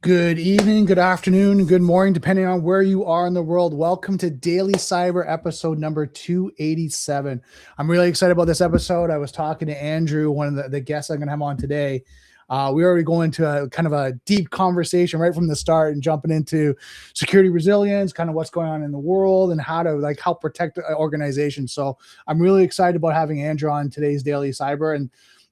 Good evening, good afternoon, good morning, depending on where you are in the world. Welcome to Daily Cyber episode number 287. I'm really excited about this episode. I was talking to Andrew, one of the guests I'm going to have on today. We already go into a kind of a deep conversation right from the start and jumping into security resilience, kind of what's going on in the world and how to help protect organizations. So I'm really excited about having Andrew on today's Daily Cyber and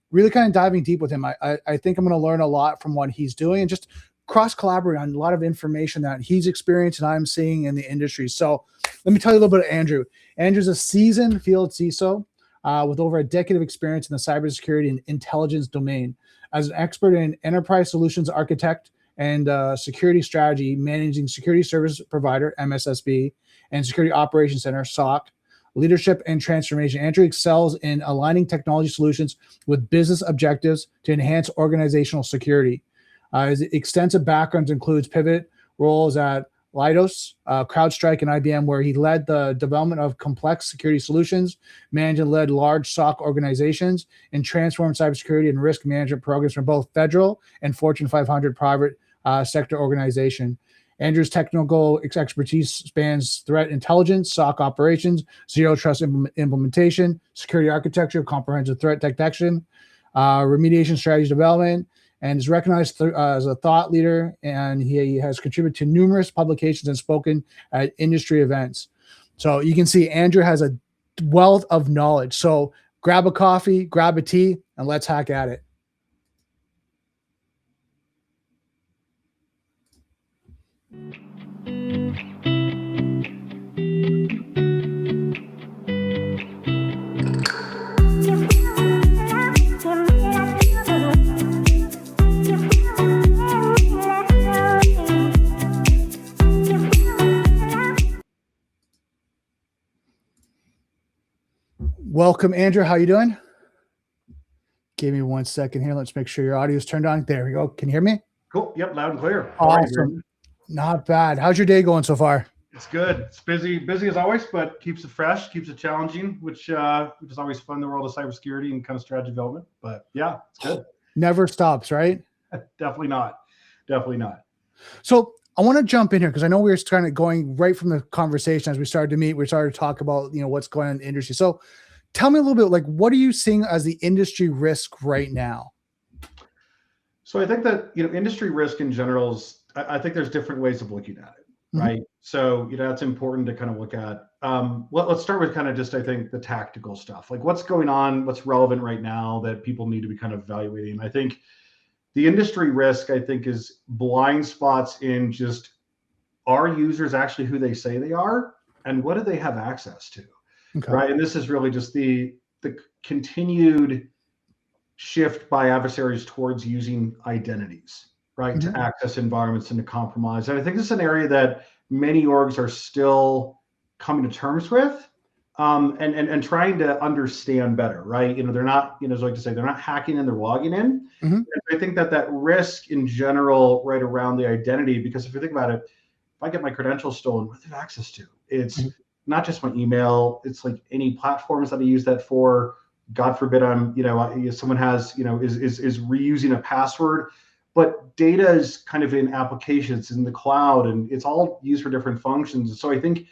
really kind of diving deep with him. I think I'm going to learn a lot from what he's doing and just cross-collaborate on a lot of information that he's experienced and I'm seeing in the industry. So let me tell you a little bit of Andrew. Andrew's a seasoned field CISO with over a decade of experience in the cybersecurity and intelligence domain. As an expert in enterprise solutions architect and security strategy, managing security service provider, MSSP, and security operations center, SOC, leadership and transformation. Andrew excels in aligning technology solutions with business objectives to enhance organizational security. His extensive background includes pivot roles at Leidos, CrowdStrike, and IBM, where he led the development of complex security solutions, managed and led large SOC organizations, and transformed cybersecurity and risk management programs from both federal and Fortune 500 private sector organization. Andrew's technical expertise spans threat intelligence, SOC operations, zero trust implementation, security architecture, comprehensive threat detection, remediation strategy development, and is recognized as a thought leader, and he has contributed to numerous publications and spoken at industry events. So you can see Andrew has a wealth of knowledge. So grab a coffee, grab a tea, and let's hack at it. Welcome, Andrew. How you doing? Give me 1 second here. Let's make sure your audio is turned on. There we go. Can you hear me? Cool. Yep, loud and clear. Awesome. Not bad. How's your day going so far? It's good. It's busy as always, but keeps it fresh, keeps it challenging, which is always fun in the world of cybersecurity and kind of strategy development. But yeah, it's good. Never stops, right? Definitely not. So I want to jump in here because I know we were kind of going right from the conversation as we started to meet. We started to talk about what's going on in the industry. So tell me a little bit, what are you seeing as the industry risk right now? So I think that industry risk in general is. I think there's different ways of looking at it, right? Mm-hmm. So that's important to kind of look at. Let's start with kind of just I think the tactical stuff, like what's going on, what's relevant right now that people need to be kind of evaluating. I think the industry risk is blind spots in just are users actually who they say they are, and what do they have access to, okay. Right? And this is really just the continued shift by adversaries towards using identities, right, mm-hmm. to access environments and to compromise. And I think this is an area that many orgs are still coming to terms with, and trying to understand better, right? They're not, as I like to say, they're not hacking in, they're logging in. Mm-hmm. And I think that risk in general, right around the identity, because if you think about it, if I get my credentials stolen, what do I have access to? It's mm-hmm. not just my email, it's like any platforms that I use that for. God forbid someone has, is reusing a password. But data is kind of in applications in the cloud, and it's all used for different functions. So I think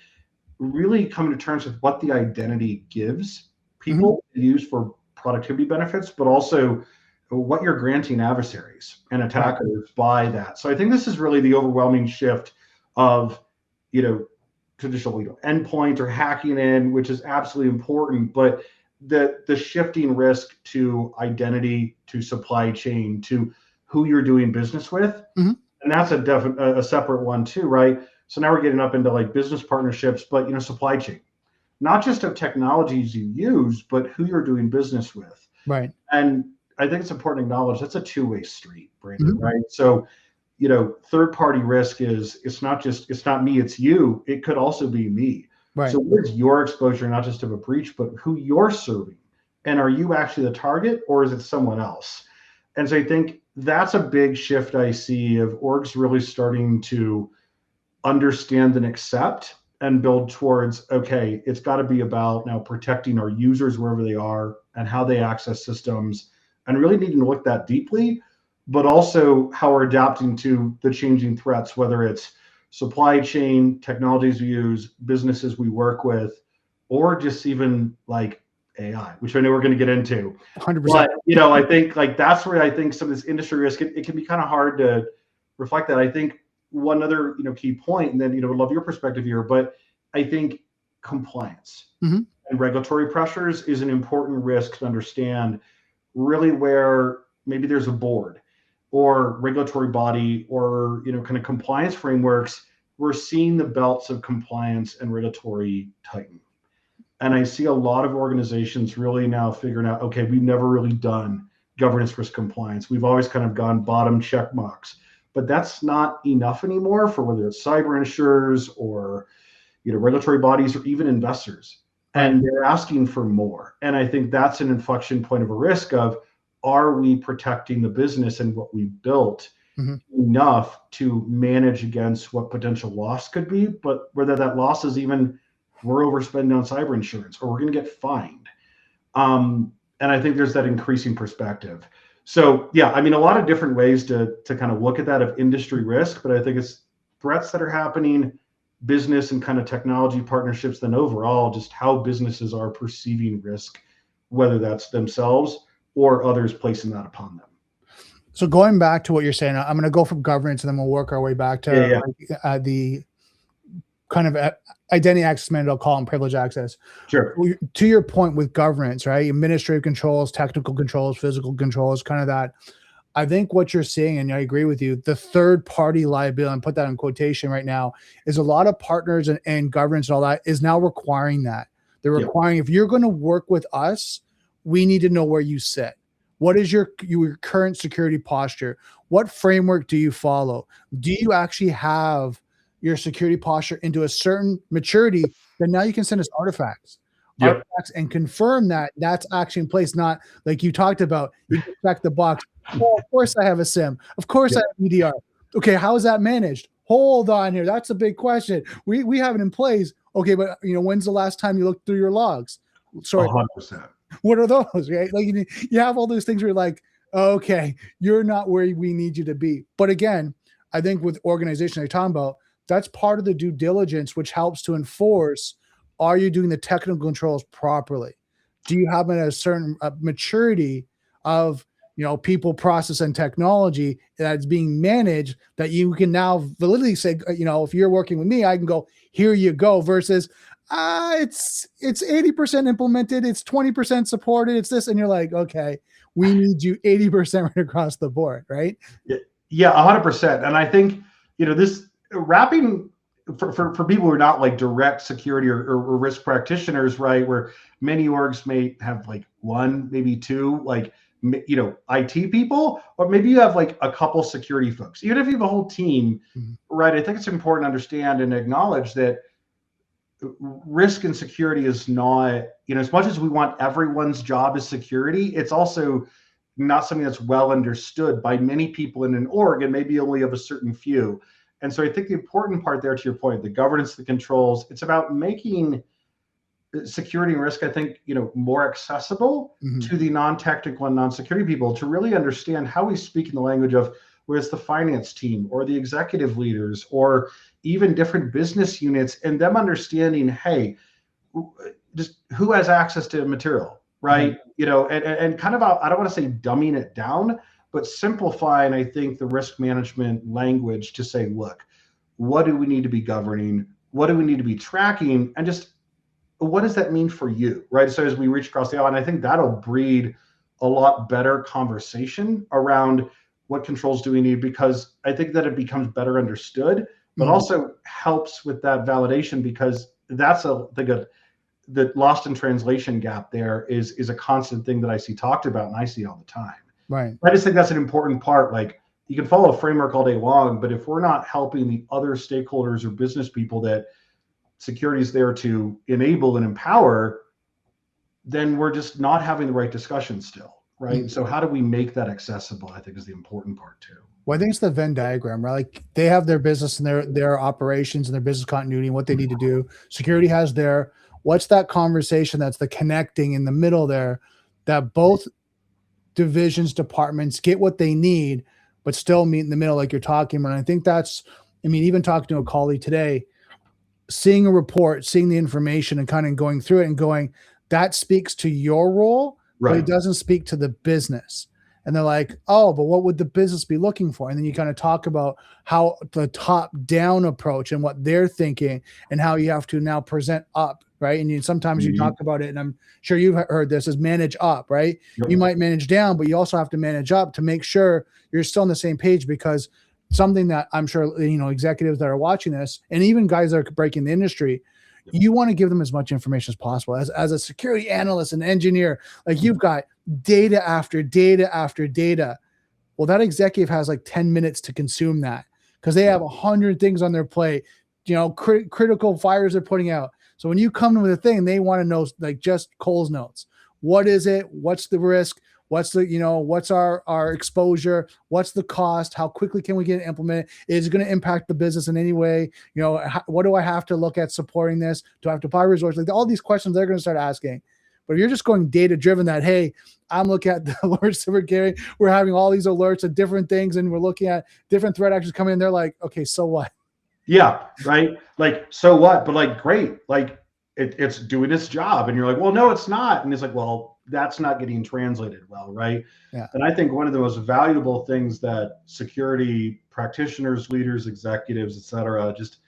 really coming to terms with what the identity gives people mm-hmm. to use for productivity benefits, but also what you're granting adversaries and attackers right. by that. So I think this is really the overwhelming shift of, traditional endpoint or hacking in, which is absolutely important, but the shifting risk to identity, to supply chain, to who you're doing business with. Mm-hmm. And that's a separate one too, right? So now we're getting up into like business partnerships, but supply chain, not just of technologies you use, but who you're doing business with. Right. And I think it's important to acknowledge that's a two-way street, Brandon, mm-hmm. right? So, third-party risk it's not me, it's you. It could also be me. Right. So where's your exposure, not just of a breach, but who you're serving? And are you actually the target, or is it someone else? And so I think that's a big shift I see of orgs really starting to understand and accept and build towards, okay, it's got to be about now protecting our users wherever they are and how they access systems, and really needing to look that deeply. but also how we're adapting to the changing threats, whether it's supply chain, technologies we use, businesses we work with, or just even like AI, which I know we're going to get into. 100%. But, I think like that's where I think some of this industry risk, it can be kind of hard to reflect that. I think one other, key point, and then, would love your perspective here, but I think compliance Mhm. and regulatory pressures is an important risk to understand, really, where maybe there's a board or regulatory body or, kind of compliance frameworks. We're seeing the belts of compliance and regulatory tighten. And I see a lot of organizations really now figuring out, okay, we've never really done governance risk compliance. We've always kind of gone bottom check marks, but that's not enough anymore for whether it's cyber insurers or, regulatory bodies or even investors. And they're asking for more. And I think that's an inflection point of a risk of, are we protecting the business and what we built enough to manage against what potential loss could be, but whether that loss is even we're overspending on cyber insurance or we're going to get fined. And I think there's that increasing perspective. So yeah, I mean, a lot of different ways to kind of look at that of industry risk, but I think it's threats that are happening, business and kind of technology partnerships, then overall just how businesses are perceiving risk, whether that's themselves or others placing that upon them. So going back to what you're saying, I'm going to go from governance and then we'll work our way back to the kind of identity access management, I'll call them privilege access. Sure. To your point with governance, right? Administrative controls, technical controls, physical controls, kind of that. I think what you're seeing, and I agree with you, the third party liability, and put that in quotation right now, is a lot of partners and governance and all that is now requiring that. They're requiring, if you're going to work with us, we need to know where you sit. What is your current security posture? What framework do you follow? Do you actually have your security posture into a certain maturity that now you can send us artifacts and confirm that that's actually in place? Not like you talked about, you check the box. Oh, of course I have a SIM. Of course I have EDR. Okay, how is that managed? Hold on here. That's a big question. We have it in place. Okay, but when's the last time you looked through your logs? Sorry. 100%. What are those, right? Like you have all those things where you're like, okay, you're not where we need you to be. But again, I think with organizations you're talking about, that's part of the due diligence, which helps to enforce, are you doing the technical controls properly? Do you have a certain maturity of, people, process, and technology that's being managed that you can now validly say, if you're working with me, I can go, here you go, versus it's 80% implemented, it's 20% supported, it's this, and you're like, okay, we need you 80% right across the board, right? Yeah, 100%. And I think, this wrapping for people who are not like direct security or risk practitioners, right, where many orgs may have like one, maybe two, like, IT people, or maybe you have like a couple security folks. Even if you have a whole team, right, I think it's important to understand and acknowledge that risk and security is not, as much as we want everyone's job as security, it's also not something that's well understood by many people in an org, and maybe only of a certain few. And so I think the important part there, to your point, the governance, the controls, it's about making security and risk, I think, more accessible to the non-technical and non-security people to really understand how we speak in the language of whether it's the finance team or the executive leaders or even different business units, and them understanding, hey, just who has access to material, right? And kind of, I don't want to say dumbing it down, but simplifying, I think, the risk management language to say, look, what do we need to be governing? What do we need to be tracking? And just, what does that mean for you, right? So as we reach across the aisle, and I think that'll breed a lot better conversation around what controls do we need, because I think that it becomes better understood, but also helps with that validation, because that's the lost in translation gap there is a constant thing that I see talked about and I see all the time. Right. I just think that's an important part. Like, you can follow a framework all day long, but if we're not helping the other stakeholders or business people that security is there to enable and empower, then we're just not having the right discussion still, right? So how do we make that accessible, I think, is the important part too. Well, I think it's the Venn diagram, right? Like, they have their business and their operations and their business continuity and what they need to do. Security has their, what's that conversation that's the connecting in the middle there, that both divisions, departments get what they need, but still meet in the middle like you're talking about. And I think that's, I mean, even talking to a colleague today, seeing a report, seeing the information and kind of going through it and going, that speaks to your role, but it Right. doesn't speak to the business. And they're like, oh, but what would the business be looking for? And then you kind of talk about how the top down approach and what they're thinking and how you have to now present up, right? And sometimes you talk about it, and I'm sure you've heard this, is manage up, right? Yep. You might manage down, but you also have to manage up to make sure you're still on the same page, because something that I'm sure, executives that are watching this, and even guys that are breaking the industry, you want to give them as much information as possible. As a security analyst and engineer, like, you've got data after data after data. Well, that executive has like 10 minutes to consume that because they have 100 things on their plate, critical fires they're putting out. So when you come with a thing, they want to know, like, just Cole's notes. What is it? What's the risk? What's the, what's our exposure? What's the cost? How quickly can we get it implemented? Is it going to impact the business in any way? What do I have to look at supporting this? Do I have to buy resources? Like, all these questions they're going to start asking. But if you're just going data driven, that, hey, I'm looking at the alerts that we're getting, we're having all these alerts of different things, and we're looking at different threat actions coming in. They're like, okay, so what? Yeah, right. Like, so what? But like, great. Like, it's doing its job. And you're like, well, no, it's not. And it's like, well, that's not getting translated well, right? Yeah. And I think one of the most valuable things that security practitioners, leaders, executives, et cetera, just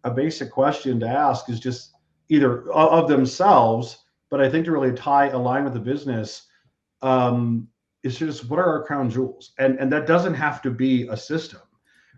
a basic question to ask is just either of themselves, but I think to really align with the business, is just, what are our crown jewels? And that doesn't have to be a system,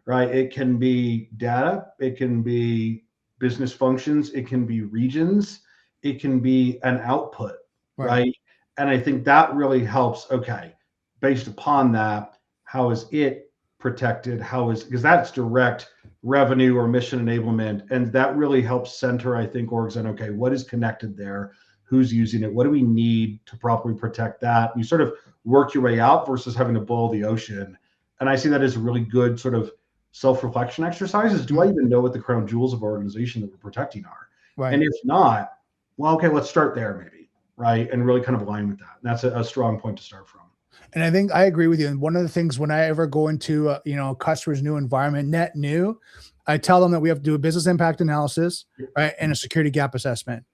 right? It can be data, it can be business functions, it can be regions, it can be an output, right? And I think that really helps. Okay, based upon that, how is it protected? Because that's direct revenue or mission enablement. And that really helps center, I think, orgs on, okay, what is connected there? Who's using it? What do we need to properly protect that? You sort of work your way out versus having to boil the ocean. And I see that as a really good sort of self-reflection exercises. Do I even know what the crown jewels of our organization that we're protecting are? Right. And if not, well, okay, let's start there maybe, right? And really kind of align with that. And that's a strong point to start from. And I think I agree with you. And one of the things, when I ever go into a customer's new environment, net new, I tell them that we have to do a business impact analysis, right, and a security gap assessment.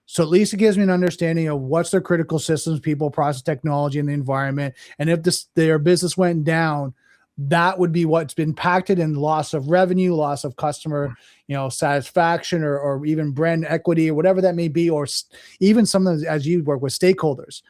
So at least it gives me an understanding of what's their critical systems, people, process, technology in the environment. And if their business went down, that would be what's been impacted in loss of revenue, loss of customer, satisfaction, or even brand equity, or whatever that may be, or even some of the, as you work with stakeholders,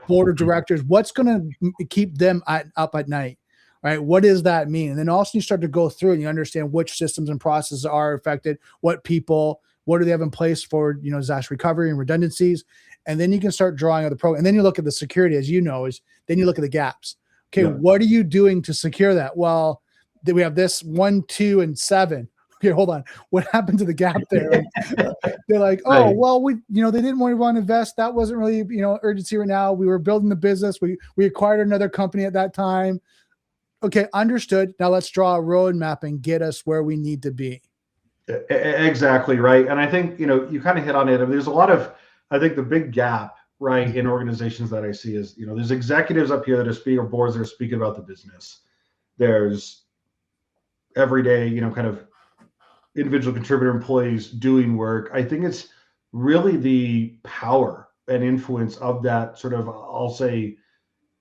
board of directors, what's going to keep them up at night, right? What does that mean? And then also you start to go through and you understand which systems and processes are affected, what people, what do they have in place for, disaster recovery and redundancies. And then you can start drawing out the program. And then you look at the security, as you know, then you look at the gaps. Okay, what are you doing to secure that? Well, we have this 1, 2, and 7. Okay, hold on. What happened to the gap there? They're like, oh, well, we, they didn't want to invest. That wasn't really, urgency right now. We were building the business. We acquired another company at that time. Okay, understood. Now let's draw a roadmap and get us where we need to be. Exactly, right. And I think, you kind of hit on it. I mean, there's a lot of, I think the big gap, right, in organizations that I see is, there's executives up here that are speaking, or boards that are speaking about the business. There's everyday, kind of individual contributor employees doing work. I think it's really the power and influence of that sort of, I'll say,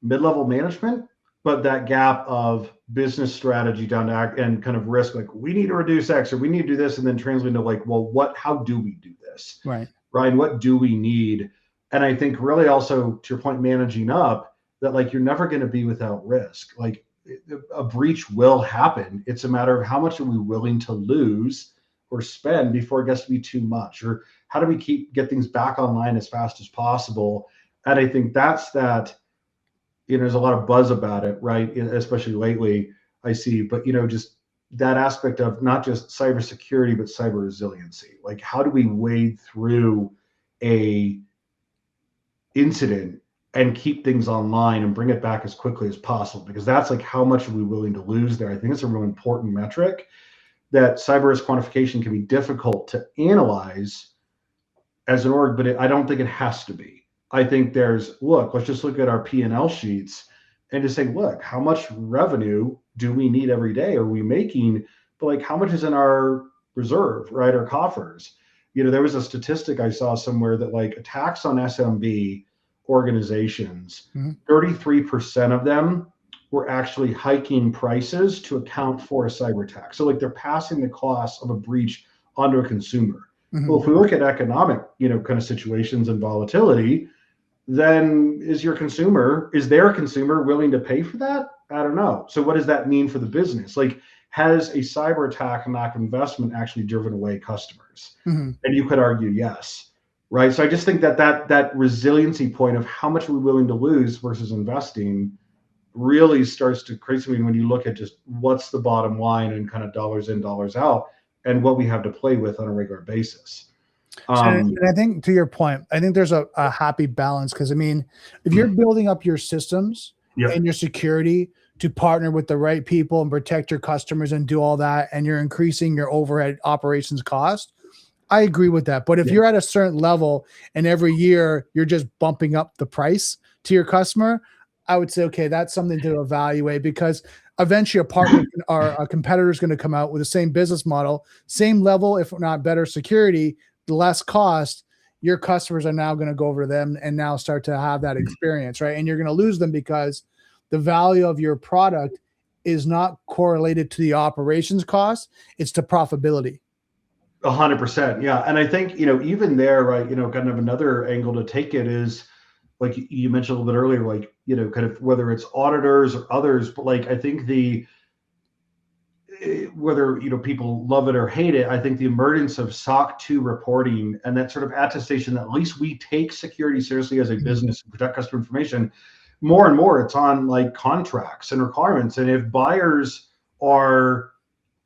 mid-level management, but that gap of business strategy down to act and kind of risk, like, we need to reduce X or we need to do this, and then translate to like, well, how do we do this? Right. Ryan, what do we need? And I think really also, to your point, managing up, that like, you're never going to be without risk. Like, a breach will happen. It's a matter of how much are we willing to lose or spend before it gets to be too much, or how do we get things back online as fast as possible? And I think that's that, there's a lot of buzz about it, right? Especially lately, I see, but just that aspect of not just cybersecurity, but cyber resiliency. Like, how do we wade through a incident and keep things online and bring it back as quickly as possible? Because that's like, how much are we willing to lose there? I think it's a real important metric that cyber risk quantification can be difficult to analyze as an org, but I don't think it has to be. I think let's just look at our P&L sheets and just say, look, how much revenue do we need every day? Are we making, but like how much is in our reserve, right? Our coffers. There was a statistic I saw somewhere that like attacks on SMB organizations, 33% of them were actually hiking prices to account for a cyber attack. So like they're passing the cost of a breach onto a consumer. Well, if we look at economic, kind of situations and volatility, then is their consumer willing to pay for that? I don't know. So what does that mean for the business? Like, has a cyber attack and lack of investment actually driven away customers? And you could argue yes, right? So I just think that resiliency point of how much are we willing to lose versus investing really starts to create something when you look at just what's the bottom line and kind of dollars in, dollars out, and what we have to play with on a regular basis. And I think to your point, I think there's a happy balance, because I mean, if you're building up your systems and your security to partner with the right people and protect your customers and do all that, and you're increasing your overhead operations cost, I agree with that. But if you're at a certain level and every year you're just bumping up the price to your customer, I would say, okay, that's something to evaluate, because eventually a partner or a competitor is going to come out with the same business model, same level, if not better security, less cost. Your customers are now going to go over to them and now start to have that experience, right? And you're going to lose them because the value of your product is not correlated to the operations cost, it's to profitability. 100%. Yeah. And I think, even there, right, kind of another angle to take it is, like you mentioned a little bit earlier, like, kind of whether it's auditors or others, but like, I think whether, people love it or hate it, I think the emergence of SOC 2 reporting and that sort of attestation that at least we take security seriously as a business and protect customer information, more and more it's on like contracts and requirements. And if buyers are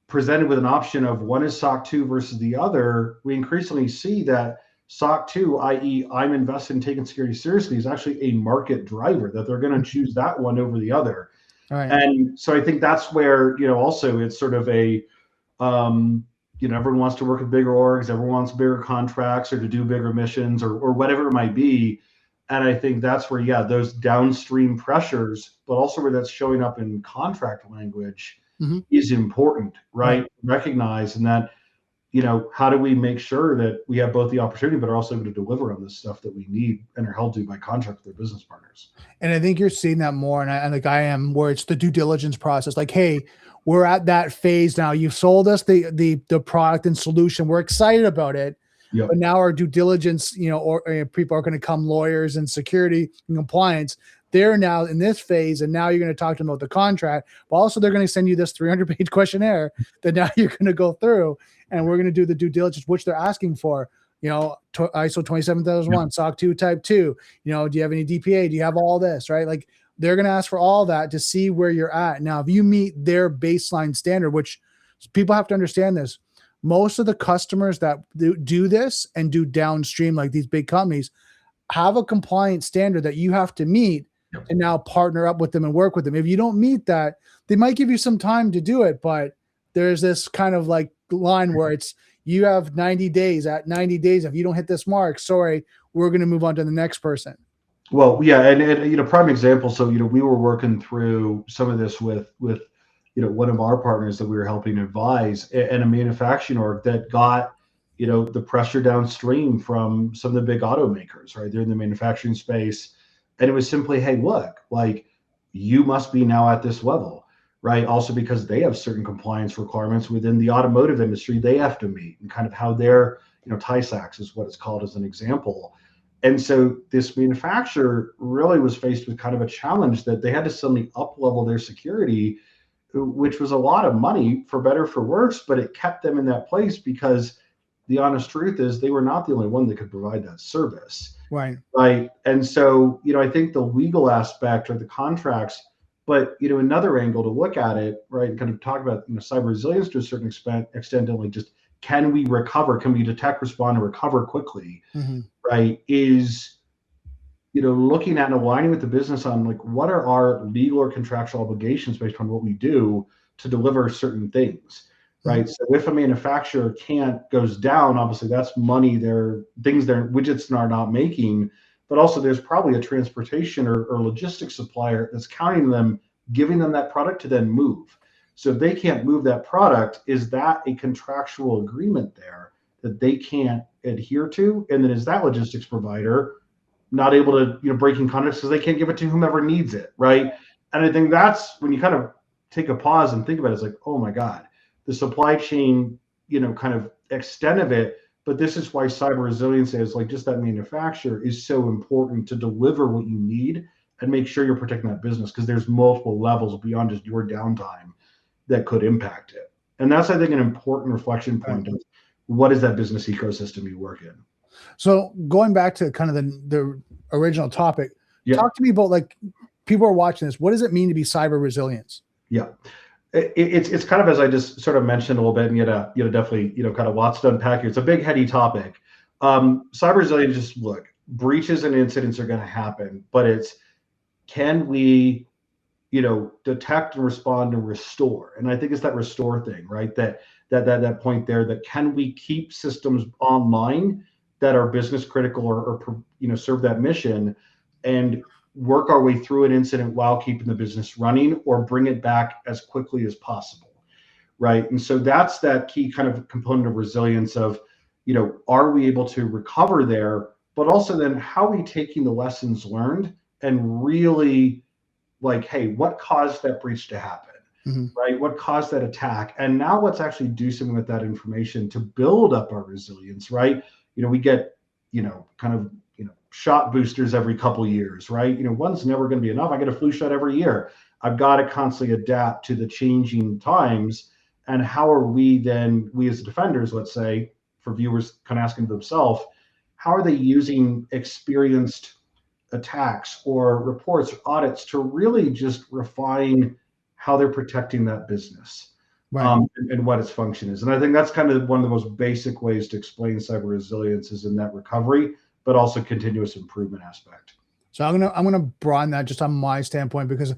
presented with an option of one is SOC 2 versus the other, we increasingly see that SOC 2, i.e. I'm invested in taking security seriously, is actually a market driver, that they're going to choose that one over the other. Right. And so I think that's where, also it's sort of a, everyone wants to work with bigger orgs, everyone wants bigger contracts or to do bigger missions or whatever it might be. And I think that's where, those downstream pressures, but also where that's showing up in contract language is important, right? Recognize, and that, how do we make sure that we have both the opportunity, but are also able to deliver on the stuff that we need and are held to by contract with their business partners. And I think you're seeing that more. And I am, where it's the due diligence process. Like, hey, we're at that phase now. You've sold us the product and solution. We're excited about it. But now our due diligence, or people are going to come, lawyers and security and compliance. They're now in this phase, and now you're going to talk to them about the contract, but also they're going to send you this 300-page questionnaire that now you're going to go through, and we're going to do the due diligence, which they're asking for, ISO 27001, SOC 2 type 2, do you have any DPA? Do you have all this, right? Like, they're going to ask for all that to see where you're at. Now, if you meet their baseline standard, which people have to understand this, most of the customers that do this and do downstream, like these big companies, have a compliance standard that you have to meet and now partner up with them and work with them. If you don't meet that, they might give you some time to do it, but there's this kind of like line where it's, you have 90 days. At 90 days, if you don't hit this mark, sorry, we're going to move on to the next person. Well, yeah. And prime example. So, we were working through some of this with one of our partners that we were helping advise, and a manufacturing org that got, the pressure downstream from some of the big automakers, right? They're in the manufacturing space. And it was simply, hey, look, like, you must be now at this level, right? Also because they have certain compliance requirements within the automotive industry they have to meet, and kind of how their, TISAX is what it's called as an example. And so this manufacturer really was faced with kind of a challenge that they had to suddenly up-level their security, which was a lot of money, for better or for worse, but it kept them in that place because the honest truth is they were not the only one that could provide that service. Right. And so, I think the legal aspect or the contracts, but, another angle to look at it, right, and kind of talk about, cyber resilience to a certain extent, only just, can we recover? Can we detect, respond, and recover quickly? Right. Is, looking at and aligning with the business on, like, what are our legal or contractual obligations based on what we do to deliver certain things. Right. So if a manufacturer goes down, obviously that's money, widgets are not making, but also there's probably a transportation or logistics supplier that's counting them giving them that product to then move. So if they can't move that product, is that a contractual agreement there that they can't adhere to? And then is that logistics provider not able to, breaking contracts because they can't give it to whomever needs it, right? And I think that's when you kind of take a pause and think about it, it's like, oh my God, the supply chain, kind of extent of it. But this is why cyber resilience is like just that manufacturer is so important to deliver what you need and make sure you're protecting that business, because there's multiple levels beyond just your downtime that could impact it. And that's, I think, an important reflection point of what is that business ecosystem you work in. So going back to kind of the original topic, talk to me about, like, people are watching this. What does it mean to be cyber resilience? Yeah, it's kind of, as I just sort of mentioned a little bit, and definitely, kind of lots to unpack here. It's a big, heady topic. Cyber resilience, just look, breaches and incidents are going to happen, but it's, can we, detect and respond and restore? And I think it's that restore thing, right? That point there, that can we keep systems online that are business critical or serve that mission, and work our way through an incident while keeping the business running, or bring it back as quickly as possible, right? And so that's that key kind of component of resilience of, are we able to recover there, but also then how are we taking the lessons learned and really, like, hey, what caused that breach to happen, right? What caused that attack? And now let's actually do something with that information to build up our resilience, right? We get, kind of, shot boosters every couple of years, right? One's never going to be enough. I get a flu shot every year. I've got to constantly adapt to the changing times. And how are we then, we as defenders, let's say, for viewers kind of asking themselves, how are they using experienced attacks or reports or audits to really just refine how they're protecting that business, right? And what its function is. And I think that's kind of one of the most basic ways to explain cyber resilience is in that recovery, but also continuous improvement aspect. So I'm gonna broaden that just on my standpoint, because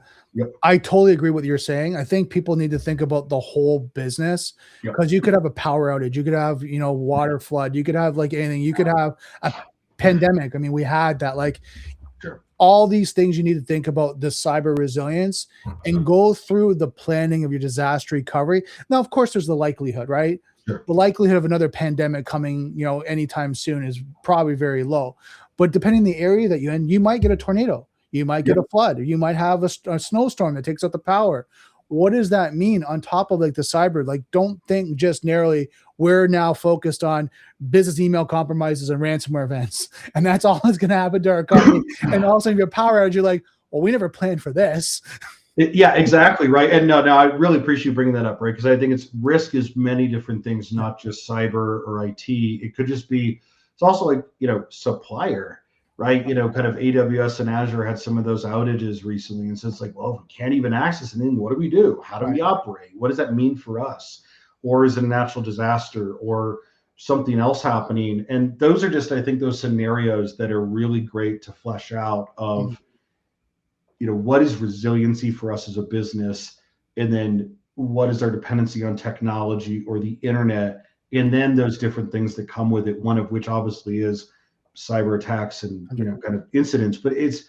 I totally agree with what you're saying. I think people need to think about the whole business, because you could have a power outage, you could have, water flood, you could have like anything, you could have a pandemic. I mean, we had that, like, all these things you need to think about the cyber resilience and go through the planning of your disaster recovery. Now, of course, there's the likelihood, right? The likelihood of another pandemic coming, anytime soon is probably very low. But depending on the area that you're in, you might get a tornado, you might get a flood, you might have a snowstorm that takes out the power. What does that mean on top of, like, the cyber? Like, don't think just narrowly, we're now focused on business email compromises and ransomware events, and that's all that's going to happen to our company. And all of a sudden, your power outage, you're like, well, we never planned for this. Yeah, exactly. Right. And no, I really appreciate you bringing that up, right? Because I think risk is many different things, not just cyber or IT. It could just be, it's also like, supplier, right? Kind of AWS and Azure had some of those outages recently. And so it's like, well, if we can't even access anything, what do we do? How do we operate? What does that mean for us? Or is it a natural disaster or something else happening? And those are just, I think, those scenarios that are really great to flesh out of, what is resiliency for us as a business? And then what is our dependency on technology or the internet? And then those different things that come with it, one of which obviously is cyber attacks and, kind of incidents, but it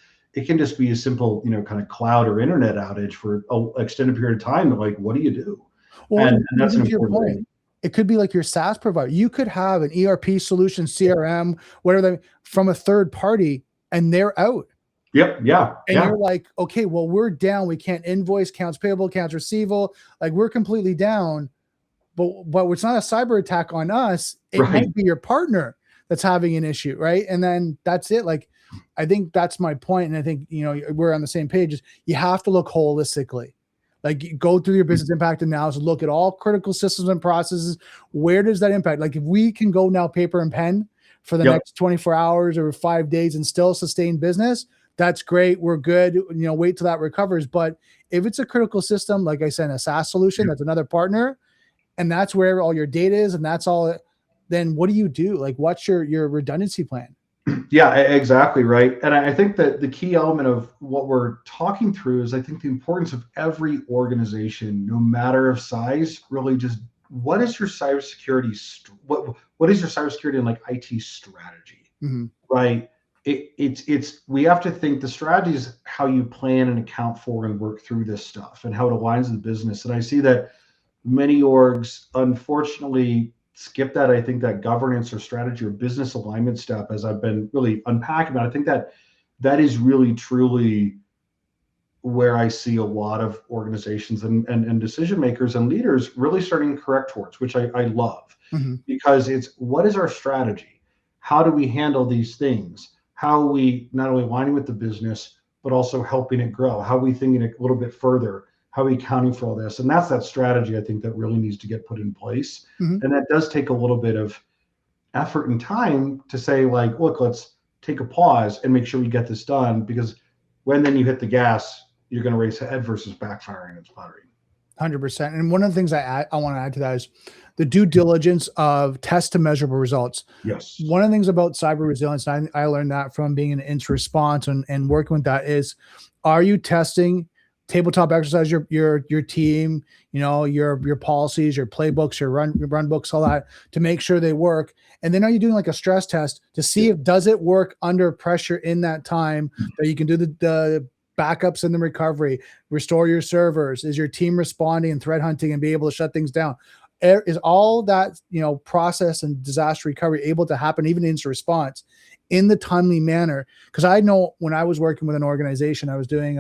can just be a simple, kind of cloud or internet outage for an extended period of time. Like, what do you do? Well, and that's an important thing. It could be like your SaaS provider. You could have an ERP solution, CRM, whatever, from a third party, and they're out. Yep. Yeah. And you're like, okay, well, we're down. We can't invoice, accounts payable, accounts receivable. Like, we're completely down. But it's not a cyber attack on us. It might be your partner that's having an issue, right? And then that's it. Like, I think that's my point. And I think, we're on the same page. Is you have to look holistically. Like, you go through your business impact analysis, look at all critical systems and processes. Where does that impact? Like, if we can go now paper and pen for the next 24 hours or 5 days and still sustain business, that's great. We're good. Wait till that recovers. But if it's a critical system, like I said, a SaaS solution, that's another partner, and that's where all your data is, and that's all, then what do you do? Like, what's your redundancy plan? Yeah, exactly. Right. And I think that the key element of what we're talking through is, I think, the importance of every organization, no matter of size, really just what is your cybersecurity, what is your cybersecurity and, like, IT strategy, right? It's we have to think the strategies how you plan and account for and work through this stuff and how it aligns with the business. And I see that many orgs unfortunately skip that. I think that governance or strategy or business alignment step, as I've been really unpacking about, I think that is really truly where I see a lot of organizations and decision makers and leaders really starting to correct towards, which I love, because it's, what is our strategy? How do we handle these things? How are we not only aligning with the business, but also helping it grow? How are we thinking a little bit further? How are we accounting for all this? And that's that strategy, I think, that really needs to get put in place. And that does take a little bit of effort and time to say, like, look, let's take a pause and make sure we get this done, because when then you hit the gas, you're going to race ahead versus backfiring and sputtering. 100%. And one of the things I want to add to that is the due diligence of test to measurable results. Yes. One of the things about cyber resilience, and I learned that from being an incident response and working with that, is, are you testing tabletop exercise your team, your policies, your playbooks, your run books, all that, to make sure they work? And then are you doing like a stress test to see if does it work under pressure in that time, that you can do the backups and the recovery, restore your servers? Is your team responding and threat hunting and be able to shut things down? Is all that process and disaster recovery able to happen, even in response, in the timely manner? Because I know when I was working with an organization, I was doing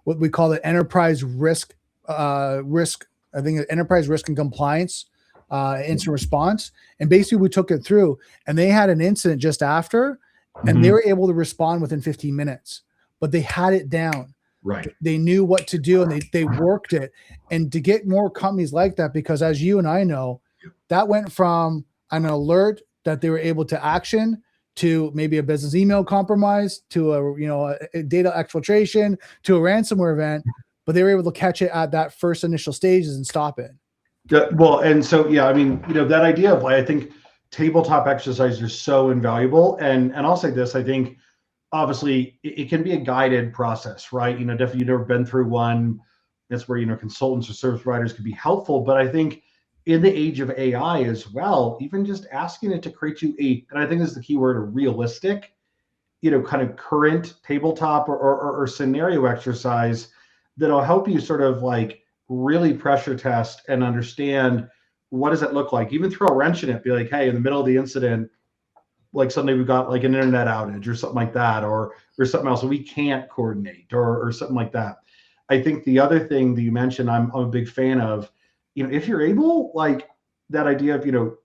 what we call the enterprise risk, enterprise risk and compliance incident response. And basically we took it through, and they had an incident just after, and they were able to respond within 15 minutes, but they had it down. Right. They knew what to do, and they worked it. And to get more companies like that, because as you and I know, that went from an alert that they were able to action to maybe a business email compromise, to a data exfiltration, to a ransomware event, but they were able to catch it at that first initial stages and stop it. Well, and so, I mean, that idea of, I think tabletop exercises are so invaluable. And I'll say this, I think obviously it can be a guided process, right? Definitely you've never been through one. That's where, consultants or service providers could be helpful. But I think in the age of AI as well, even just asking it to create you and I think this is the key word, a realistic, kind of current tabletop or scenario exercise that'll help you sort of like really pressure test and understand, what does it look like? Even throw a wrench in it, be like, hey, in the middle of the incident, like suddenly we've got like an internet outage or something like that, or something else, we can't coordinate or something like that. I think the other thing that you mentioned, I'm a big fan of, if you're able, like that idea of,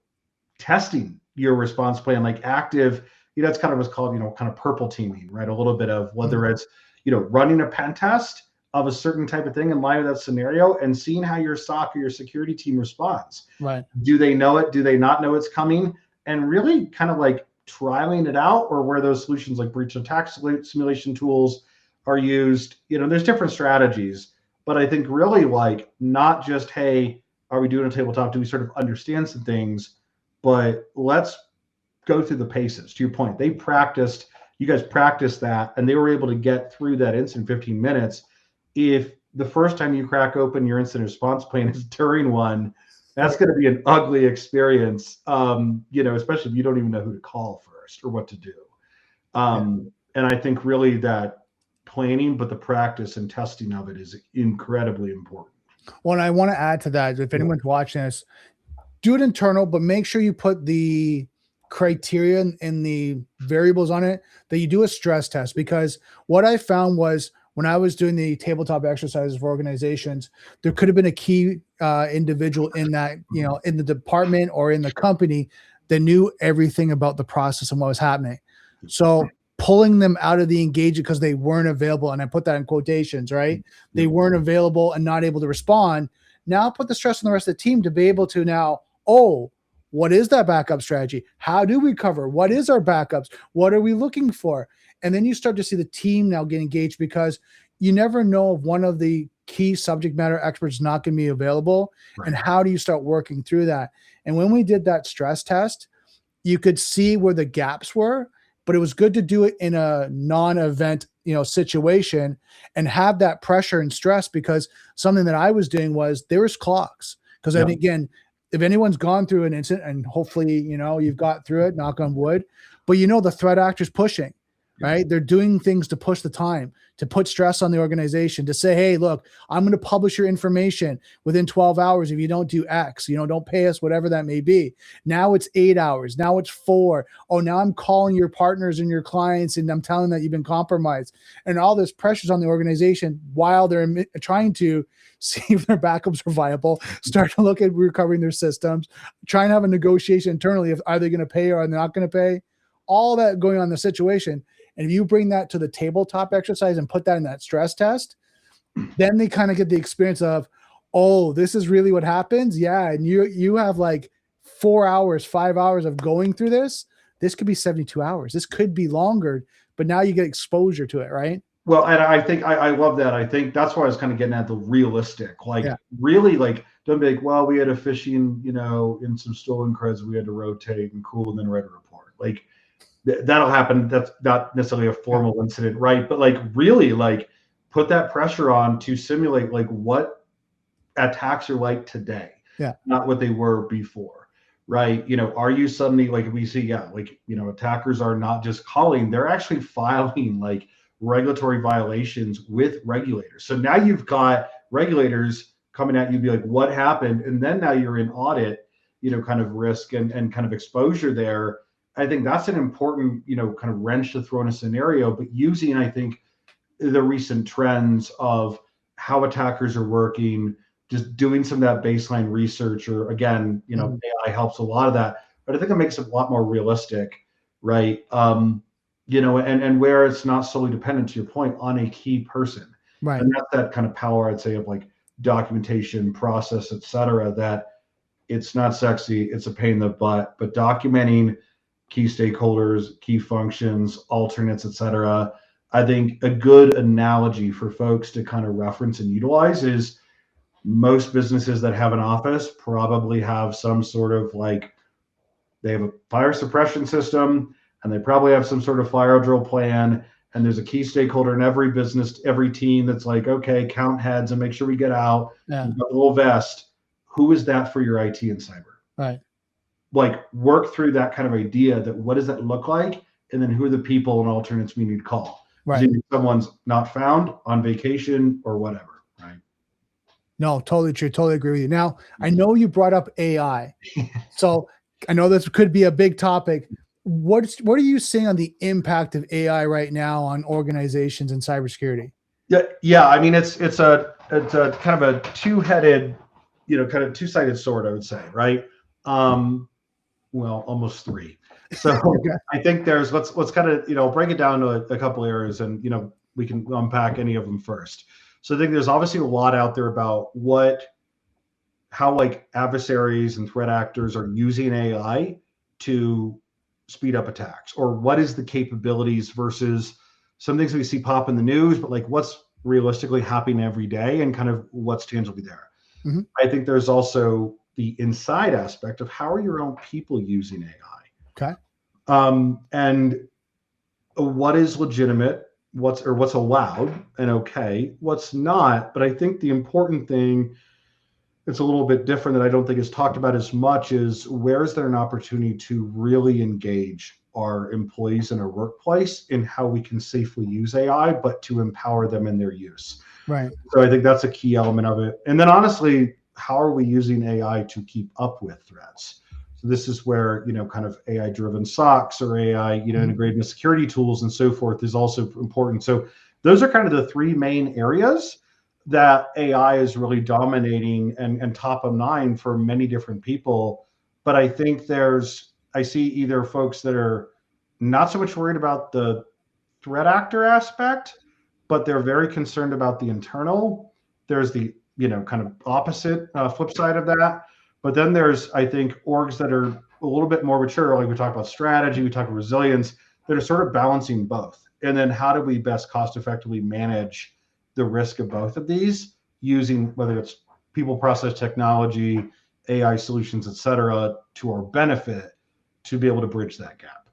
testing your response plan, like active, that's kind of what's called, kind of purple teaming, right? A little bit of whether it's, running a pen test of a certain type of thing in light of that scenario and seeing how your SOC or your security team responds. Right. Do they know it? Do they not know it's coming? And really kind of like trialing it out, or where those solutions like breach attack simulation tools are used. There's different strategies, but I think really like not just, hey, are we doing a tabletop? Do we sort of understand some things? But let's go through the paces. To your point, you guys practiced that, and they were able to get through that incident in 15 minutes. If the first time you crack open your incident response plan is during one, that's going to be an ugly experience, especially if you don't even know who to call first or what to do. And I think really that planning, but the practice and testing of it is incredibly important. Well, and I want to add to that, if anyone's watching this, do it internal, but make sure you put the criteria and the variables on it, that you do a stress test. Because what I found was, when I was doing the tabletop exercises for organizations, there could have been a key individual in that, in the department or in the company that knew everything about the process and what was happening. So pulling them out of the engagement because they weren't available, and I put that in quotations, right? They weren't available and not able to respond. Now put the stress on the rest of the team to be able to now, what is that backup strategy? How do we cover? What is our backups? What are we looking for? And then you start to see the team now get engaged, because you never know if one of the key subject matter experts is not going to be available. Right. And how do you start working through that? And when we did that stress test, you could see where the gaps were, but it was good to do it in a non-event, situation, and have that pressure and stress, because something that I was doing was there was clocks. Because again, if anyone's gone through an incident, and hopefully, you've got through it, knock on wood, but the threat actor's pushing. right? They're doing things to push the time, to put stress on the organization, to say, hey, look, I'm going to publish your information within 12 hours. If you don't do X, don't pay us, whatever that may be. Now it's 8 hours. Now it's 4. Oh, now I'm calling your partners and your clients and I'm telling them that you've been compromised. And all this pressure's on the organization while they're trying to see if their backups are viable, start to look at recovering their systems, try and have a negotiation internally of are they going to pay or are they not going to pay? All that going on in the situation. And if you bring that to the tabletop exercise and put that in that stress test, then they kind of get the experience of, oh, this is really what happens. Yeah. And you have like 4 hours, 5 hours of going through this. This could be 72 hours. This could be longer, but now you get exposure to it, right? Well, and I think I love that. I think that's why I was kind of getting at the realistic, really don't be like, well, we had a phishing, in some stolen creds, we had to rotate and cool and then write a report. Like that'll happen. That's not necessarily a formal incident, right? But really put that pressure on to simulate what attacks are like today, not what they were before, right? Are you suddenly we see, attackers are not just calling, they're actually filing regulatory violations with regulators. So now you've got regulators coming at you, be like, what happened? And then now you're in audit, kind of risk and kind of exposure there. I think that's an important, kind of wrench to throw in a scenario, but using, I think, the recent trends of how attackers are working, just doing some of that baseline research, or again, AI helps a lot of that, but I think it makes it a lot more realistic, right? And where it's not solely dependent, to your point, on a key person. Right. And that's that kind of power, I'd say, of documentation, process, et cetera, that it's not sexy, it's a pain in the butt, but documenting key stakeholders, key functions, alternates, et cetera. I think a good analogy for folks to kind of reference and utilize is most businesses that have an office probably have some sort of they have a fire suppression system, and they probably have some sort of fire drill plan. And there's a key stakeholder in every business, every team that's okay, count heads and make sure we get out. Yeah. You've got a little vest. Who is that for your IT and cyber? Right. Work through that kind of idea, that what does that look like? And then who are the people and alternates we need to call? Right. Someone's not found, on vacation, or whatever, right? No, totally true. Totally agree with you. Now, I know you brought up AI. So I know this could be a big topic. What are you seeing on the impact of AI right now on organizations and cybersecurity? Yeah. I mean, it's a kind of a two-headed, kind of two-sided sword, I would say, right? Well, almost three. So okay. I think let's kind of, break it down to a couple areas, and, we can unpack any of them first. So I think there's obviously a lot out there about how adversaries and threat actors are using AI to speed up attacks, or what is the capabilities versus some things we see pop in the news, but what's realistically happening every day and kind of what's tangibly there. Mm-hmm. I think there's also the inside aspect of how are your own people using AI. Okay. And what is legitimate, what's allowed and okay, what's not. But I think the important thing, it's a little bit different, that I don't think is talked about as much, is where is there an opportunity to really engage our employees in our workplace in how we can safely use AI, but to empower them in their use. Right. So I think that's a key element of it. And then honestly, how are we using AI to keep up with threats? So this is where, kind of AI-driven SOCs or AI, integrated security tools and so forth is also important. So those are kind of the three main areas that AI is really dominating and top of mind for many different people. But I think I see either folks that are not so much worried about the threat actor aspect, but they're very concerned about the internal. There's the, kind of opposite flip side of that. But then there's, I think, orgs that are a little bit more mature, we talk about strategy, we talk about resilience, that are sort of balancing both. And then how do we best cost effectively manage the risk of both of these, using whether it's people, process, technology, AI solutions, et cetera, to our benefit, to be able to bridge that gap.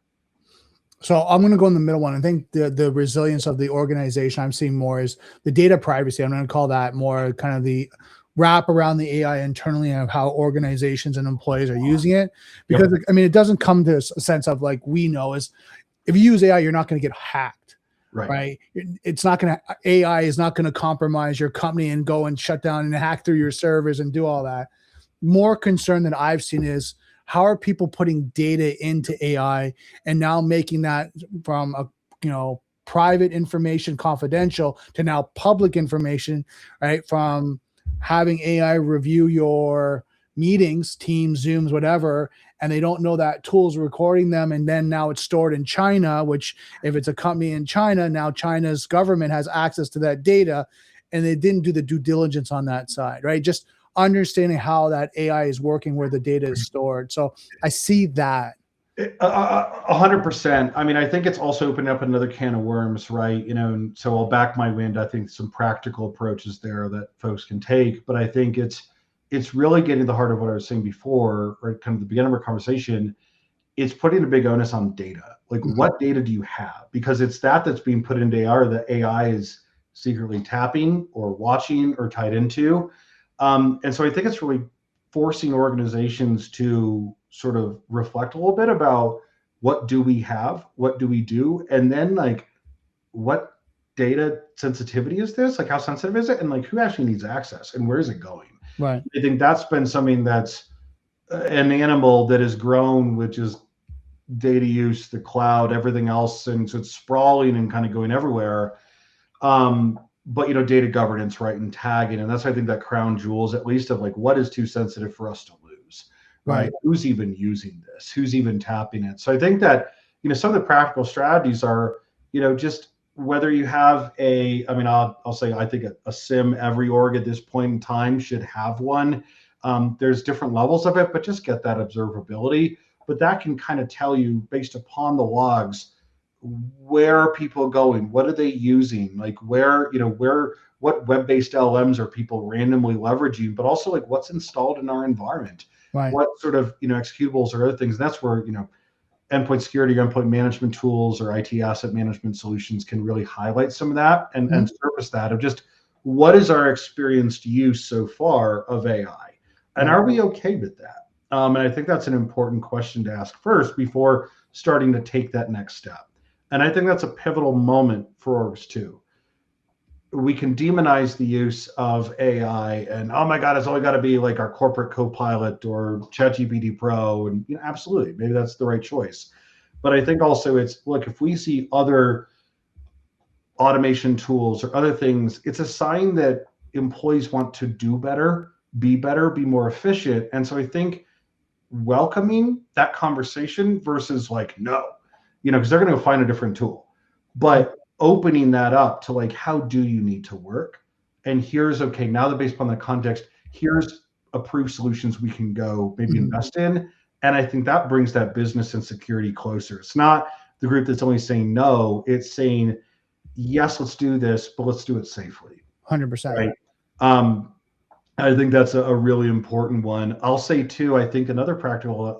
So I'm going to go in the middle one. I think the resilience of the organization I'm seeing more is the data privacy. I'm going to call that more kind of the wrap around the AI internally and of how organizations and employees are using it. Because, yep. I mean, it doesn't come to a sense of we know is if you use AI, you're not going to get hacked, Right. right? It's not going to, AI is not going to compromise your company and go and shut down and hack through your servers and do all that. More concern than I've seen is how are people putting data into AI and now making that from a, private information confidential to now public information, right? From having AI review your meetings, Teams, Zooms, whatever, and they don't know that tool's recording them. And then now it's stored in China, which if it's a company in China, now China's government has access to that data and they didn't do the due diligence on that side, right? Just understanding how that AI is working, where the data is stored. So I see that. 100%. I mean, I think it's also opened up another can of worms, right? And so I'll back my wind. I think some practical approaches there that folks can take, but I think it's really getting the heart of what I was saying before, or kind of the beginning of our conversation. It's putting a big onus on data. Like, what data do you have? Because it's that's being put into AI, or that AI is secretly tapping or watching or tied into. And so I think it's really forcing organizations to sort of reflect a little bit about what do we have, what do we do, and then like what data sensitivity is this, like how sensitive is it, and like who actually needs access and where is it going. Right. I think that's been something that's an animal that has grown, which is data use, the cloud, everything else, and so it's sprawling and kind of going everywhere. But data governance, right, and tagging, and that's, I think, that crown jewels, at least, of like what is too sensitive for us to lose, right? Who's even using this? Who's even tapping it? So I think that some of the practical strategies are just whether you have I'll say I think a SIM, every org at this point in time should have one. There's different levels of it, but just get that observability. But that can kind of tell you, based upon the logs, where are people going? What are they using? Like what web-based LLMs are people randomly leveraging, but also like what's installed in our environment? Right. What sort of executables or other things? And that's where endpoint security, endpoint management tools, or IT asset management solutions can really highlight some of that and surface that of just what is our experienced use so far of AI, and are we okay with that? And I think that's an important question to ask first before starting to take that next step. And I think that's a pivotal moment for orgs too. We can demonize the use of AI and, oh my God, it's only got to be like our corporate Copilot or ChatGPT Pro. And absolutely, maybe that's the right choice. But I think also look, if we see other automation tools or other things, it's a sign that employees want to do better, be more efficient. And so I think welcoming that conversation versus like, no, because they're going to go find a different tool, but opening that up to like, how do you need to work? And here's, okay, now that based upon the context, here's approved solutions we can go maybe invest in. And I think that brings that business and security closer. It's not the group that's only saying no, it's saying, yes, let's do this, but let's do it safely. 100%. Right. I think that's a really important one. I'll say too, I think another practical,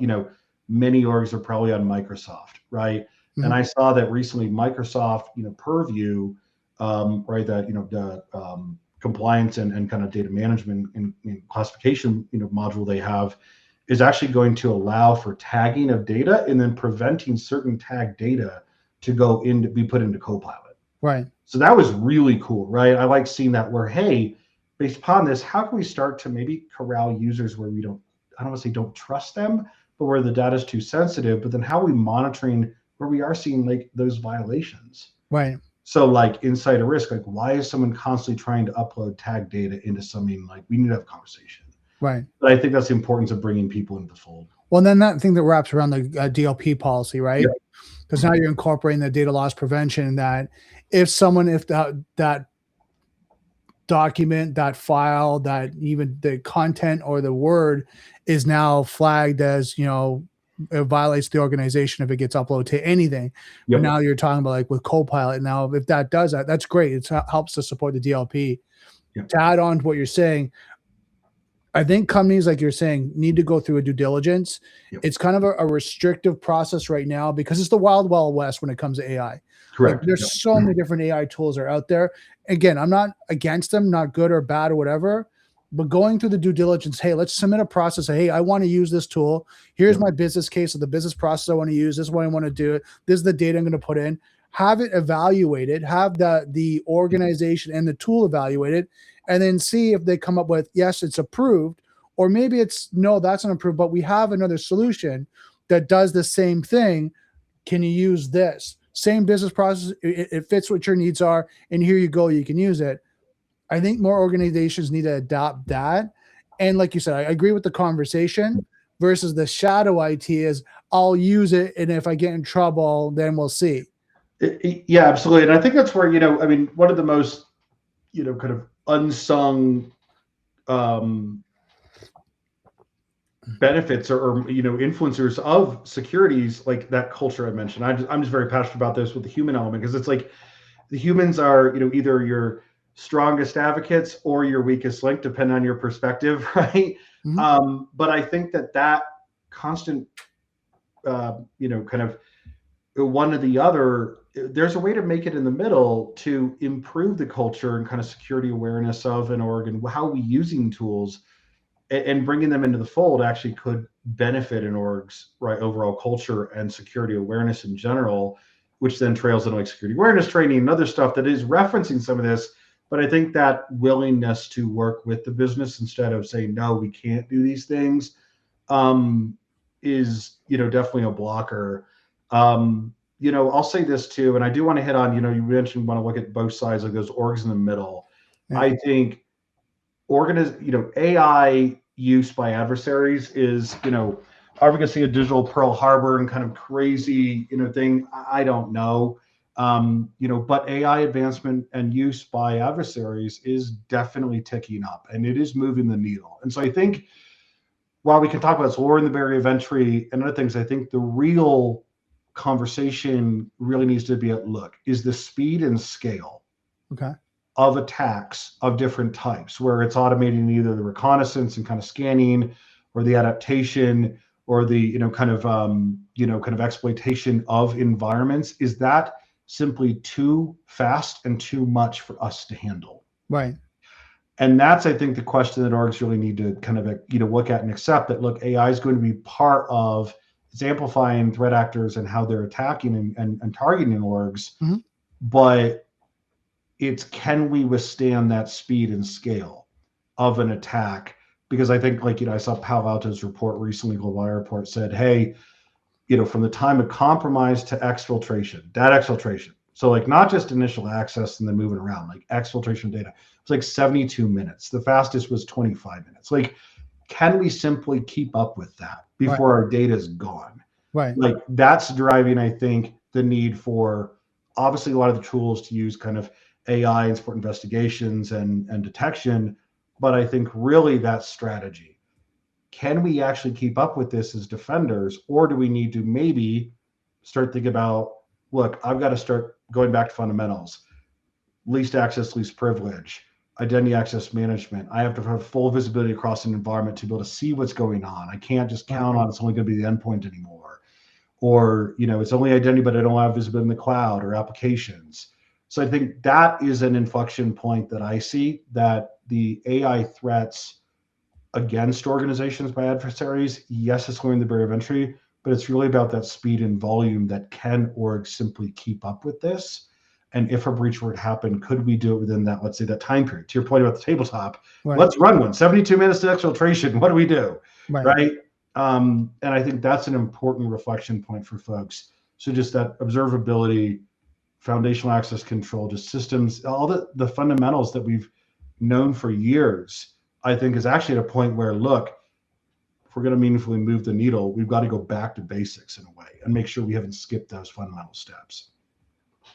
many orgs are probably on Microsoft, right? And I saw that recently Microsoft, Purview, right, that, the compliance and kind of data management and classification, module they have is actually going to allow for tagging of data and then preventing certain tag data to be put into Copilot. Right. So that was really cool, right? I like seeing that where, hey, based upon this, how can we start to maybe corral users where I don't want to say don't trust them, but where the data is too sensitive, but then how are we monitoring where we are seeing like those violations? Right. So like insider risk, like why is someone constantly trying to upload tag data into something? Like we need to have a conversation. Right. But I think that's the importance of bringing people into the fold. Well, then that thing that wraps around the DLP policy, right? Because now you're incorporating the data loss prevention, that if that document, that file, that even the content or the word is now flagged as, it violates the organization if it gets uploaded to anything. But now you're talking about like with Copilot. Now, if that does that, that's great. It helps to support the DLP. To add on to what you're saying, I think companies, like you're saying, need to go through a due diligence. It's kind of a restrictive process right now because it's the wild, wild west when it comes to AI. Correct. Like, there's so many different AI tools are out there. Again, I'm not against them, not good or bad or whatever, but going through the due diligence, hey, let's submit a process. Hey, I want to use this tool. Here's my business case of the business process I want to use. This is what I want to do. This is the data I'm going to put in. Have it evaluated, have the organization and the tool evaluated, and then see if they come up with, yes, it's approved, or maybe it's, no, that's not approved, but we have another solution that does the same thing. Can you use this? Same business process. It fits what your needs are. And here you go. You can use it. I think more organizations need to adopt that. And like you said, I agree with the conversation versus the shadow IT is I'll use it. And if I get in trouble, then we'll see. Yeah, absolutely. And I think that's where, I mean, one of the most, kind of unsung benefits or influencers of securities, like that culture I mentioned. I'm just very passionate about this with the human element, because it's like the humans are, either your strongest advocates or your weakest link, depending on your perspective, right? But I think that constant, kind of one or the other, there's a way to make it in the middle to improve the culture and kind of security awareness of an org and how we using tools, and bringing them into the fold actually could benefit an org's overall culture and security awareness in general, which then trails into like security awareness training and other stuff that is referencing some of this. But I think that willingness to work with the business instead of saying, no, we can't do these things, is, definitely a blocker. I'll say this too, and I do want to hit on, you mentioned want to look at both sides, like those orgs in the middle. Yeah. I think AI use by adversaries is, are we going to see a digital Pearl Harbor and kind of crazy, thing? I don't know. But AI advancement and use by adversaries is definitely ticking up, and it is moving the needle. And so I think while we can talk about lowering the barrier of entry and other things, I think the real conversation really needs to be at, look, is the speed and scale of attacks of different types, where it's automating either the reconnaissance and kind of scanning, or the adaptation, or the kind of exploitation of environments. Is that simply too fast and too much for us to handle? Right. And that's, I think, the question that orgs really need to kind of look at and accept, that look, AI is going to be part of, it's amplifying threat actors and how they're attacking and targeting orgs, but it's, can we withstand that speed and scale of an attack? Because I think, I saw Palo Alto's report recently, Global Wire report said, hey, from the time of compromise to exfiltration, data exfiltration. So not just initial access and then moving around, exfiltration data, it's 72 minutes. The fastest was 25 minutes. Can we simply keep up with that before our data is gone? Right. That's driving, I think, the need for obviously a lot of the tools to use kind of AI and support investigations and detection. But I think really that strategy, can we actually keep up with this as defenders, or do we need to maybe start thinking about, look, I've got to start going back to fundamentals, least access, least privilege, identity access management. I have to have full visibility across an environment to be able to see what's going on. I can't just count on it's only going to be the endpoint anymore. Or, it's only identity, but I don't have visibility in the cloud or applications. So I think that is an inflection point that I see, that the AI threats against organizations by adversaries, yes, it's lowering the barrier of entry, but it's really about that speed and volume, that can orgs simply keep up with this? And if a breach were to happen, could we do it within that, let's say, that time period? To your point about the tabletop, let's run one, 72 minutes to exfiltration. What do we do? Right? And I think that's an important reflection point for folks. So just that observability, foundational access control, just systems, all the fundamentals that we've known for years, I think is actually at a point where, look, if we're going to meaningfully move the needle, we've got to go back to basics in a way and make sure we haven't skipped those fundamental steps.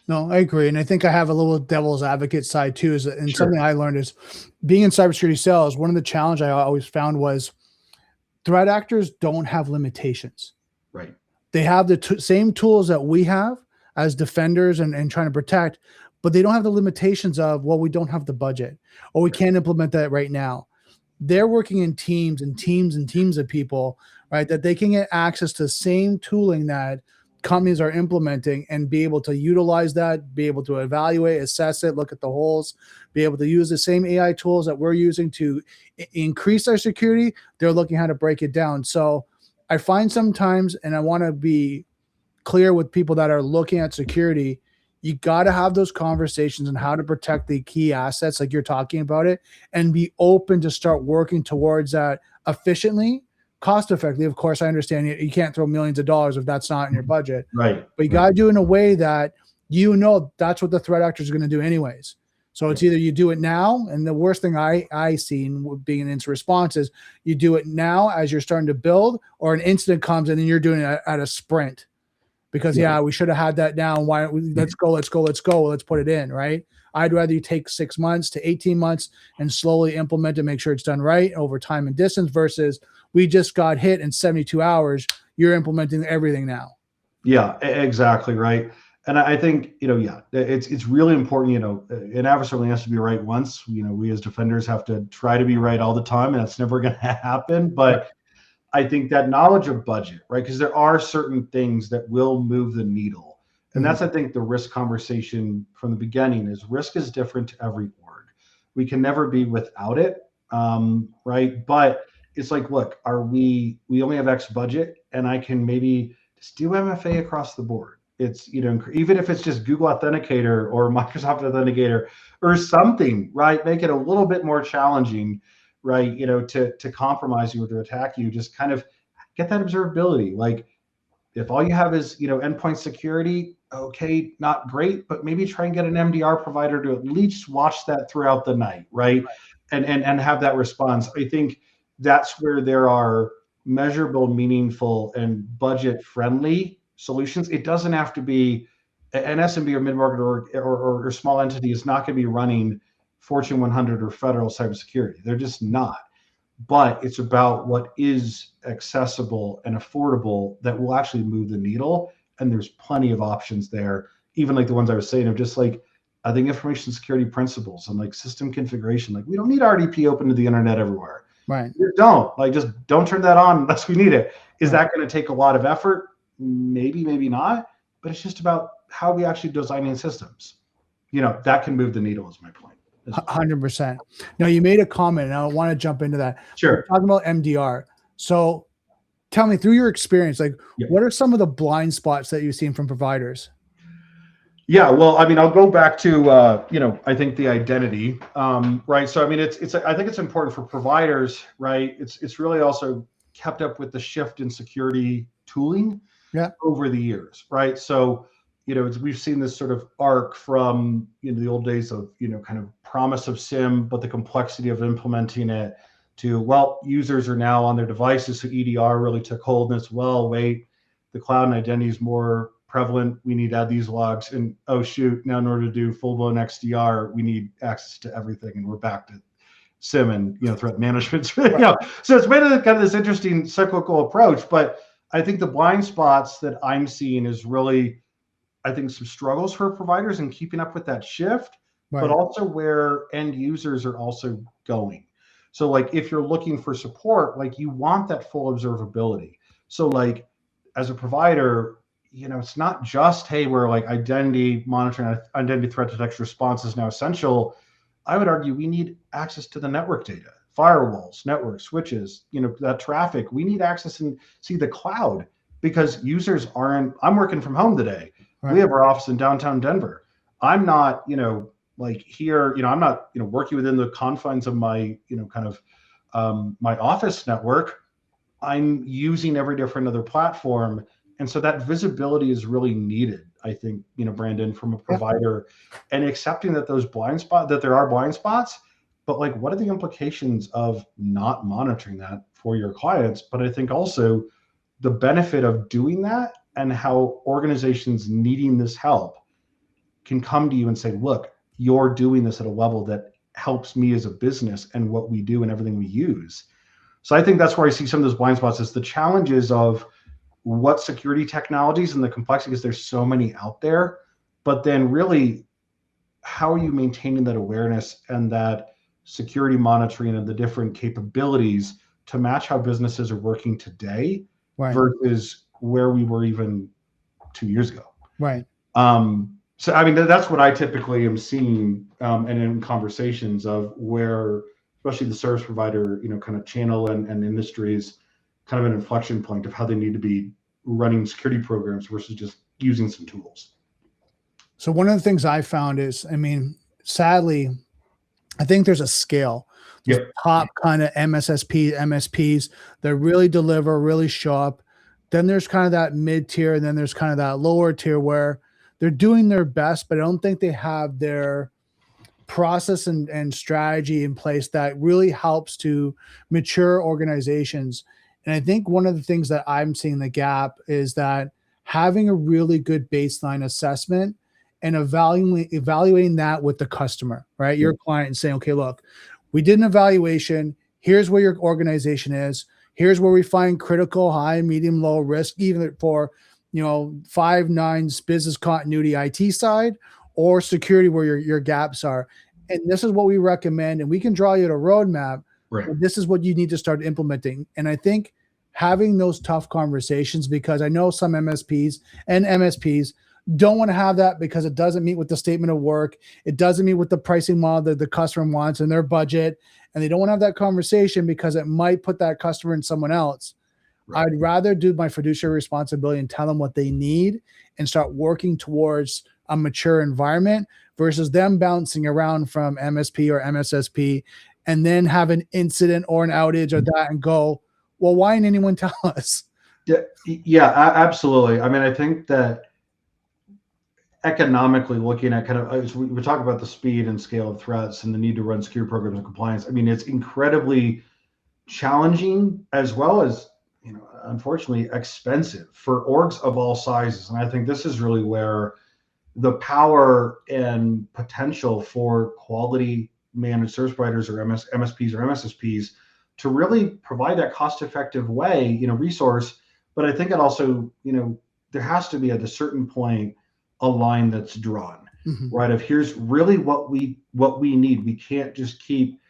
No, I agree. And I think I have a little devil's advocate side too. And something I learned is, being in cybersecurity sales, one of the challenges I always found was threat actors don't have limitations. Right. They have the same tools that we have as defenders and trying to protect, but they don't have the limitations of, well, we don't have the budget, or we can't implement that right now. They're working in teams and teams and teams of people, right? That they can get access to the same tooling that companies are implementing and be able to utilize that, be able to evaluate, assess it, look at the holes, be able to use the same AI tools that we're using to increase our security. They're looking how to break it down. So I find sometimes, and I want to be clear with people that are looking at security, you got to have those conversations on how to protect the key assets like you're talking about it, and be open to start working towards that efficiently, cost effectively. Of course, I understand you can't throw millions of dollars if that's not in your budget, Right. but you got to do it in a way that that's what the threat actors are going to do anyways. So it's either you do it now, and the worst thing I seen being an incident response is you do it now as you're starting to build, or an incident comes and then you're doing it at a sprint. Because we should have had that now. Why? Let's go. Let's put it in, right? I'd rather you take 6 months to 18 months and slowly implement it, make sure it's done right over time and distance, versus we just got hit in 72 hours. You're implementing everything now. Yeah, exactly right. And I think, it's really important, an adversary only has to be right once. We as defenders have to try to be right all the time, and that's never going to happen. But I think that knowledge of budget, right? Because there are certain things that will move the needle. And that's, I think, the risk conversation from the beginning is risk is different to every org. We can never be without it, right? But it's like, look, we only have X budget, and I can maybe just do MFA across the board. It's, even if it's just Google Authenticator or Microsoft Authenticator or something, right? Make it a little bit more challenging, right? To compromise you or to attack you, just kind of get that observability. Like, if all you have is, endpoint security, okay, not great, but maybe try and get an MDR provider to at least watch that throughout the night, right? And have that response. I think that's where there are measurable, meaningful, and budget-friendly solutions. It doesn't have to be an SMB or mid-market or small entity is not going to be running Fortune 100 or federal cybersecurity. They're just not. But it's about what is accessible and affordable that will actually move the needle. And there's plenty of options there, even like the ones I was saying of just like, I think information security principles and like system configuration. Like, we don't need RDP open to the internet everywhere. Right. You don't. Like, just don't turn that on unless we need it. Is that going to take a lot of effort? Maybe, maybe not. But it's just about how we actually designing systems. That can move the needle is my point. 100%. Now, you made a comment, and I want to jump into that. Sure. We're talking about MDR. So tell me, through your experience, what are some of the blind spots that you've seen from providers? Yeah, well, I mean, I'll go back to, I think the identity, right? So, I mean, I think it's important for providers, right? It's really also kept up with the shift in security tooling over the years, right? So, we've seen this sort of arc from, the old days of, kind of promise of SIM, but the complexity of implementing it to, well, users are now on their devices. So EDR really took hold, and it's, well, wait, the cloud and identity is more prevalent. We need to add these logs, and oh shoot, now in order to do full-blown XDR, we need access to everything, and we're back to SIM and threat management. So it's made it kind of this interesting cyclical approach. But I think the blind spots that I'm seeing is really, I think, some struggles for providers in keeping up with that shift, but also where end users are also going. So like, if you're looking for support, like, you want that full observability. So like, as a provider, it's not just, hey, we're like identity monitoring, identity threat detection response is now essential. I would argue we need access to the network data, firewalls, network switches, that traffic. We need access and see the cloud, because users aren't, I'm working from home today. Right. We have our office in downtown Denver. I'm not, like here, I'm not, working within the confines of my, kind of my office network. I'm using every different other platform. And so that visibility is really needed, I think, Brandon, from a provider, and accepting that there are blind spots, but like, what are the implications of not monitoring that for your clients? But I think also the benefit of doing that, and how organizations needing this help can come to you and say, look, you're doing this at a level that helps me as a business and what we do and everything we use. So I think that's where I see some of those blind spots, is the challenges of what security technologies and the complexity, because there's so many out there, but then really, how are you maintaining that awareness and that security monitoring and the different capabilities to match how businesses are working today versus where we were even 2 years ago. Right. So I mean, that's what I typically am seeing, and in conversations of where, especially the service provider, kind of channel and industries, kind of an inflection point of how they need to be running security programs versus just using some tools. So one of the things I found is, I mean, sadly, I think there's a scale. There's top kind of MSPs that really deliver, really show up. Then there's kind of that mid tier, and then there's kind of that lower tier where they're doing their best, but I don't think they have their process and strategy in place that really helps to mature organizations. And I think one of the things that I'm seeing the gap is that having a really good baseline assessment and evaluating that with the customer, right? Your client, and saying, okay, look, we did an evaluation. Here's where your organization is. Here's where we find critical, high, medium, low risk, even for 5 nines business continuity IT side or security where your gaps are. And this is what we recommend. And we can draw you a roadmap. Right. But this is what you need to start implementing. And I think having those tough conversations, because I know some MSPs and MSPs don't want to have that because it doesn't meet with the statement of work. It doesn't meet with the pricing model that the customer wants and their budget. And they don't want to have that conversation because it might put that customer in someone else. Right. I'd rather do my fiduciary responsibility and tell them what they need and start working towards a mature environment versus them bouncing around from MSP or MSSP and then have an incident or an outage or that and go, well, why didn't anyone tell us? Yeah, absolutely. I mean, I think that economically looking at kind of, we talk about the speed and scale of threats and the need to run secure programs and compliance. I mean, it's incredibly challenging as well as, unfortunately expensive for orgs of all sizes. And I think this is really where the power and potential for quality managed service providers or MSPs or MSSPs to really provide that cost-effective way, resource. But I think it also, there has to be at a certain point a line that's drawn, right? Of here's really what we need. We can't just keep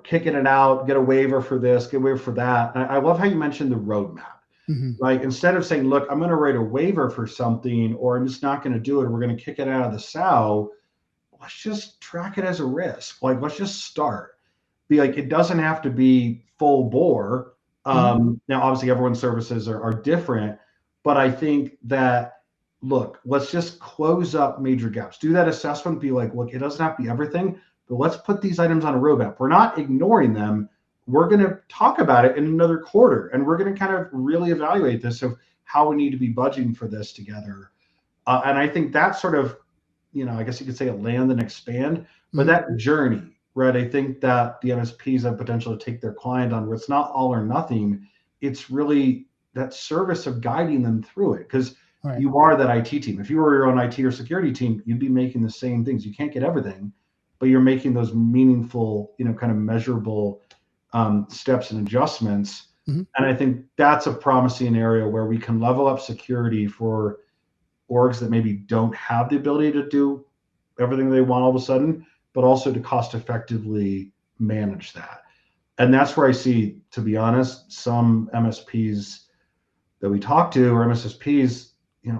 kicking it out, get a waiver for this, get a waiver for that. And I love how you mentioned the roadmap, right? Instead of saying, look, I'm going to write a waiver for something, or I'm just not going to do it, or we're going to kick it out of the SOW, let's just track it as a risk. Like, let's just start. Be like, it doesn't have to be full bore. Now, obviously, everyone's services are different, but I think that, look, let's just close up major gaps. Do that assessment, be like, look, it doesn't have to be everything, but let's put these items on a roadmap. We're not ignoring them. We're going to talk about it in another quarter, and we're going to kind of really evaluate this of how we need to be budgeting for this together. And I think that's sort of, I guess you could say a land and expand, but that journey, right? I think that the MSPs have potential to take their client on where it's not all or nothing. It's really that service of guiding them through it, because you are that IT team. If you were your own IT or security team, you'd be making the same things. You can't get everything, but you're making those meaningful, kind of measurable steps and adjustments. And I think that's a promising area where we can level up security for orgs that maybe don't have the ability to do everything they want all of a sudden, but also to cost effectively manage that. And that's where I see, to be honest, some MSPs that we talk to or MSSPs,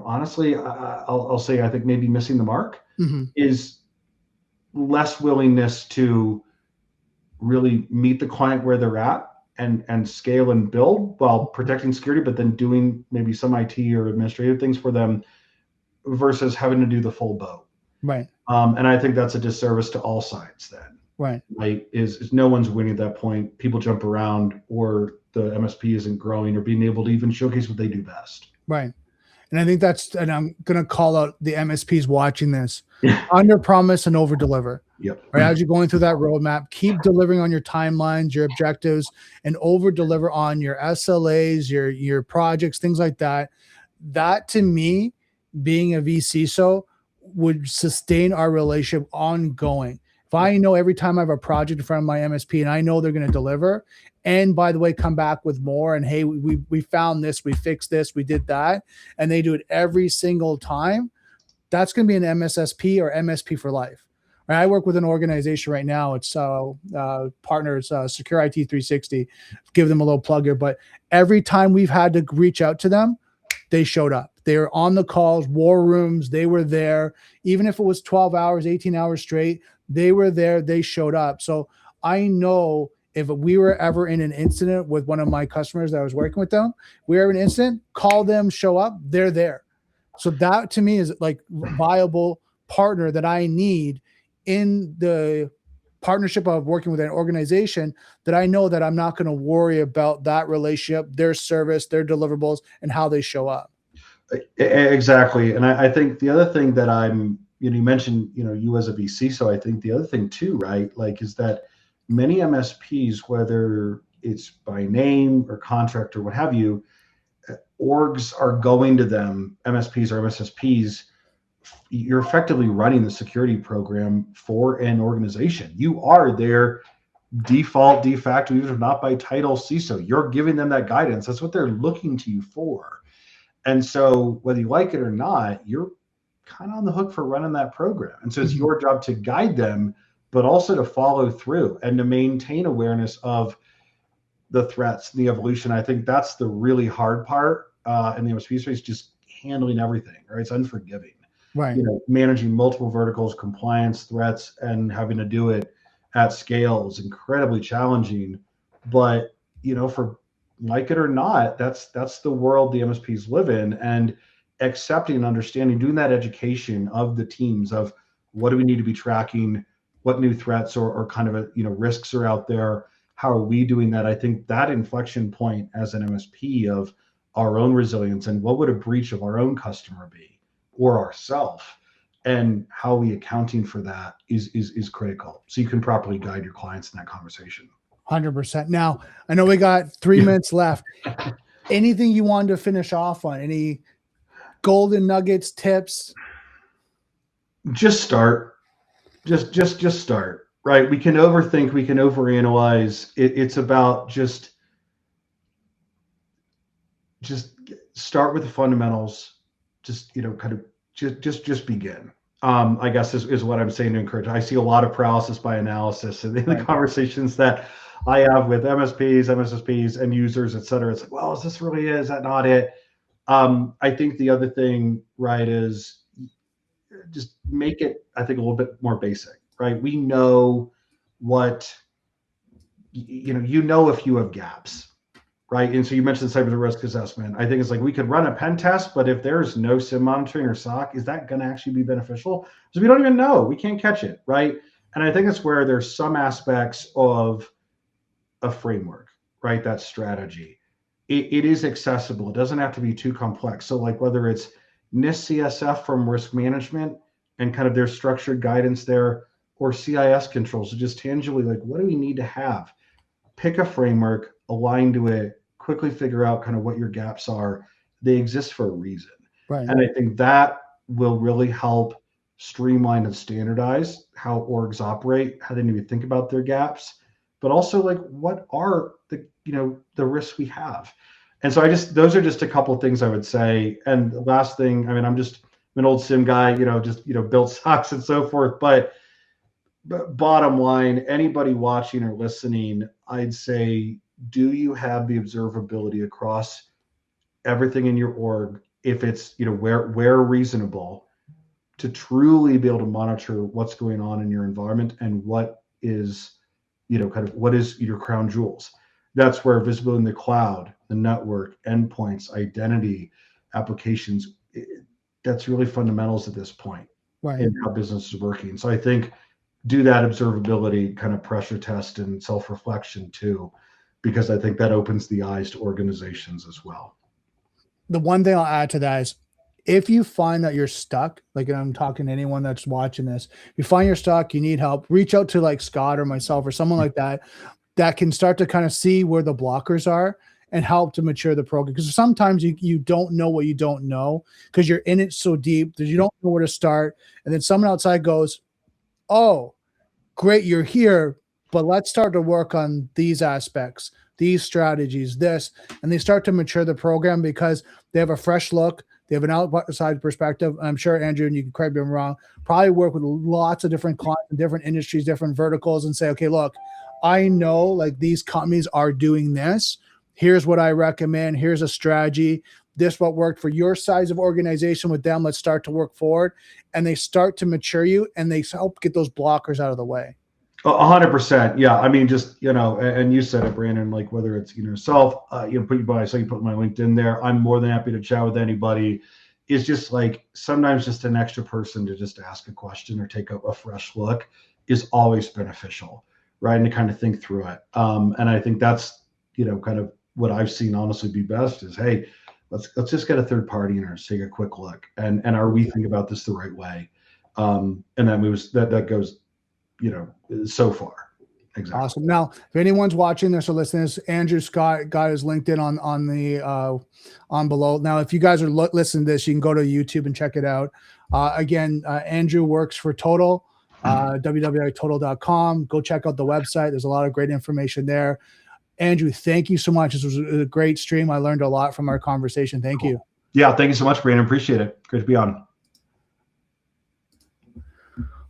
honestly, I'll say, I think maybe missing the mark is less willingness to really meet the client where they're at and scale and build while protecting security, but then doing maybe some IT or administrative things for them versus having to do the full boat. Right. And I think that's a disservice to all sides then. Right. Is no one's winning at that point. People jump around, or the MSP isn't growing or being able to even showcase what they do best. Right. And I think and I'm going to call out the MSPs watching this, under promise and over deliver. Yep. Right. As you're going through that roadmap, keep delivering on your timelines, your objectives, and over deliver on your SLAs, your projects, things like that. That, to me, being a vCISO, would sustain our relationship ongoing. If I know every time I have a project in front of my MSP and I know they're going to deliver, and by the way, come back with more, and hey, we found this, we fixed this, we did that, and they do it every single time, that's going to be an MSSP or MSP for life. Right? I work with an organization right now. It's partners, Secure IT 360. Give them a little plug here, but every time we've had to reach out to them, they showed up. They were on the calls, war rooms. They were there. Even if it was 12 hours, 18 hours straight, they were there. They showed up. So I know if we were ever in an incident with one of my customers that I was working with them, we were in an incident, call them, show up, they're there. So that to me is like viable partner that I need in the partnership of working with an organization, that I know that I'm not going to worry about that relationship, their service, their deliverables, and how they show up. Exactly. And I think the other thing that you mentioned, you as a VC. So I think the other thing too, right, like, is that many MSPs, whether it's by name or contract or what have you, orgs are going to them, MSPs or MSSPs. You're effectively running the security program for an organization. You are their default, de facto, even if not by title, CISO. You're giving them that guidance. That's what they're looking to you for. And so whether you like it or not, you're kind of on the hook for running that program. And so it's your job to guide them, but also to follow through and to maintain awareness of the threats and the evolution. I think that's the really hard part in the MSP space, just handling everything, right? It's unforgiving. Right. Managing multiple verticals, compliance, threats, and having to do it at scale is incredibly challenging. But, for like it or not, that's the world the MSPs live in, and accepting and understanding, doing that education of the teams of what do we need to be tracking, what new threats or kind of risks are out there, how are we doing that? I think that inflection point as an MSP of our own resilience and what would a breach of our own customer be or ourselves, and how we accounting for that is critical. So you can properly guide your clients in that conversation. 100%. Now, I know we got 3 minutes left. Anything you wanted to finish off on? Any golden nuggets, tips? Just start. Just start. Right? We can overthink. We can overanalyze. It's about just start with the fundamentals. Just just begin. I guess is what I'm saying to encourage. I see a lot of paralysis by analysis in the conversations that I have with MSPs, MSSPs, and users, et cetera. It's like, well, is this really it? Is that not it? I think the other thing, right, is just make it, I think, a little bit more basic, right? We know what, if you have gaps, right? And so you mentioned cyber risk assessment. I think it's like we could run a pen test, but if there's no SIM monitoring or SOC, is that going to actually be beneficial? Because we don't even know. We can't catch it, right? And I think it's where there's some aspects of a framework, right? That strategy. It is accessible. It doesn't have to be too complex. So like whether it's NIST CSF from risk management and kind of their structured guidance there, or CIS controls, so just tangibly like, what do we need to have? Pick a framework, align to it, quickly figure out kind of what your gaps are. They exist for a reason. Right. And I think that will really help streamline and standardize how orgs operate, how they need to think about their gaps, but also like what are the risks we have. And so those are just a couple of things I would say. And the last thing, I'm an old SIM guy, built SOCs and so forth, but bottom line, anybody watching or listening, I'd say, do you have the observability across everything in your org, if it's, where reasonable, to truly be able to monitor what's going on in your environment and what is, what is your crown jewels? That's where visibility in the cloud, the network, endpoints, identity, applications, that's really fundamentals at this point, right, in how business is working. So I think do that observability kind of pressure test and self-reflection too, because I think that opens the eyes to organizations as well. The one thing I'll add to that is, if you find that you're stuck, like, and I'm talking to anyone that's watching this, you find you're stuck, you need help, reach out to like Scott or myself or someone like that can start to kind of see where the blockers are and help to mature the program. Because sometimes you don't know what you don't know because you're in it so deep that you don't know where to start. And then someone outside goes, oh, great, you're here, but let's start to work on these aspects, these strategies, this, and they start to mature the program because they have a fresh look. They have an outside perspective. I'm sure, Andrew, and you can correct me if I'm wrong, probably work with lots of different clients in different industries, different verticals, and say, okay, look, I know like these companies are doing this. Here's what I recommend. Here's a strategy. This what worked for your size of organization with them. Let's start to work forward. And they start to mature you, and they help get those blockers out of the way. 100%. Yeah. I mean, just, and you said it, Brandon, like whether it's, yourself, I saw you put my LinkedIn there. I'm more than happy to chat with anybody. It's just like sometimes just an extra person to just ask a question or take a fresh look is always beneficial, right? And to kind of think through it. And I think that's, kind of what I've seen honestly be best is, hey, let's just get a third party in there, take a quick look. And are we thinking about this the right way? And that moves, that goes, so far. Exactly. Awesome. Now, if anyone's watching this or listening to this, Andrew Scott got his LinkedIn on below. Now, if you guys are listening to this, you can go to YouTube and check it out. Again, Andrew works for Todyl, www.todyl.com. Go check out the website. There's a lot of great information there. Andrew, thank you so much. This was a great stream. I learned a lot from our conversation. Thank you. Yeah, thank you so much, Brandon. Appreciate it. Great to be on.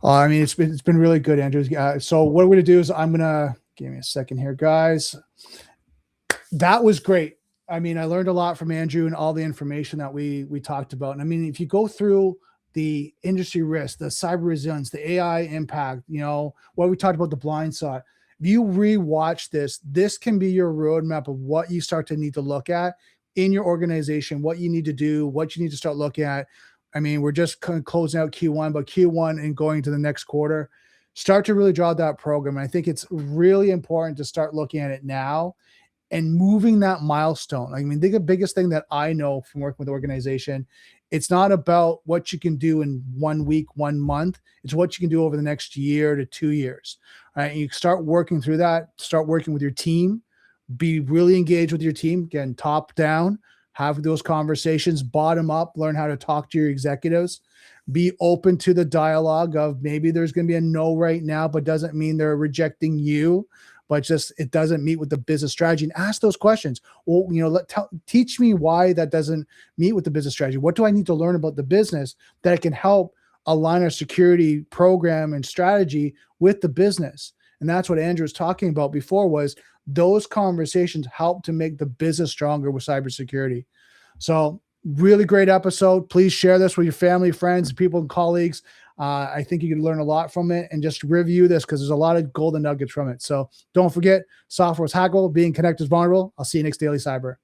I mean, it's been really good, Andrew. So what we're going to do is give me a second here, guys. That was great. I mean, I learned a lot from Andrew and all the information that we talked about. And I mean, if you go through the industry risk, the cyber resilience, the AI impact, what we talked about, the blind spot, if you rewatch this can be your roadmap of what you start to need to look at in your organization, what you need to do, what you need to start looking at. I mean, we're just kind of closing out Q1, but Q1 and going to the next quarter, start to really draw that program. And I think it's really important to start looking at it now and moving that milestone. I mean, the biggest thing that I know from working with the organization, it's not about what you can do in 1 week, 1 month. It's what you can do over the next year to 2 years. Right? And you start working through that, start working with your team, be really engaged with your team, again, top down. Have those conversations, bottom up, learn how to talk to your executives, be open to the dialogue of maybe there's going to be a no right now, but doesn't mean they're rejecting you, but just it doesn't meet with the business strategy. And ask those questions. Well, teach me why that doesn't meet with the business strategy. What do I need to learn about the business that can help align our security program and strategy with the business? And that's what Andrew was talking about before, was those conversations help to make the business stronger with cybersecurity. So really great episode. Please share this with your family, friends, people, and colleagues. I think you can learn a lot from it, and just review this because there's a lot of golden nuggets from it. So don't forget, software is hackable, being connected is vulnerable. I'll see you next Daily Cyber.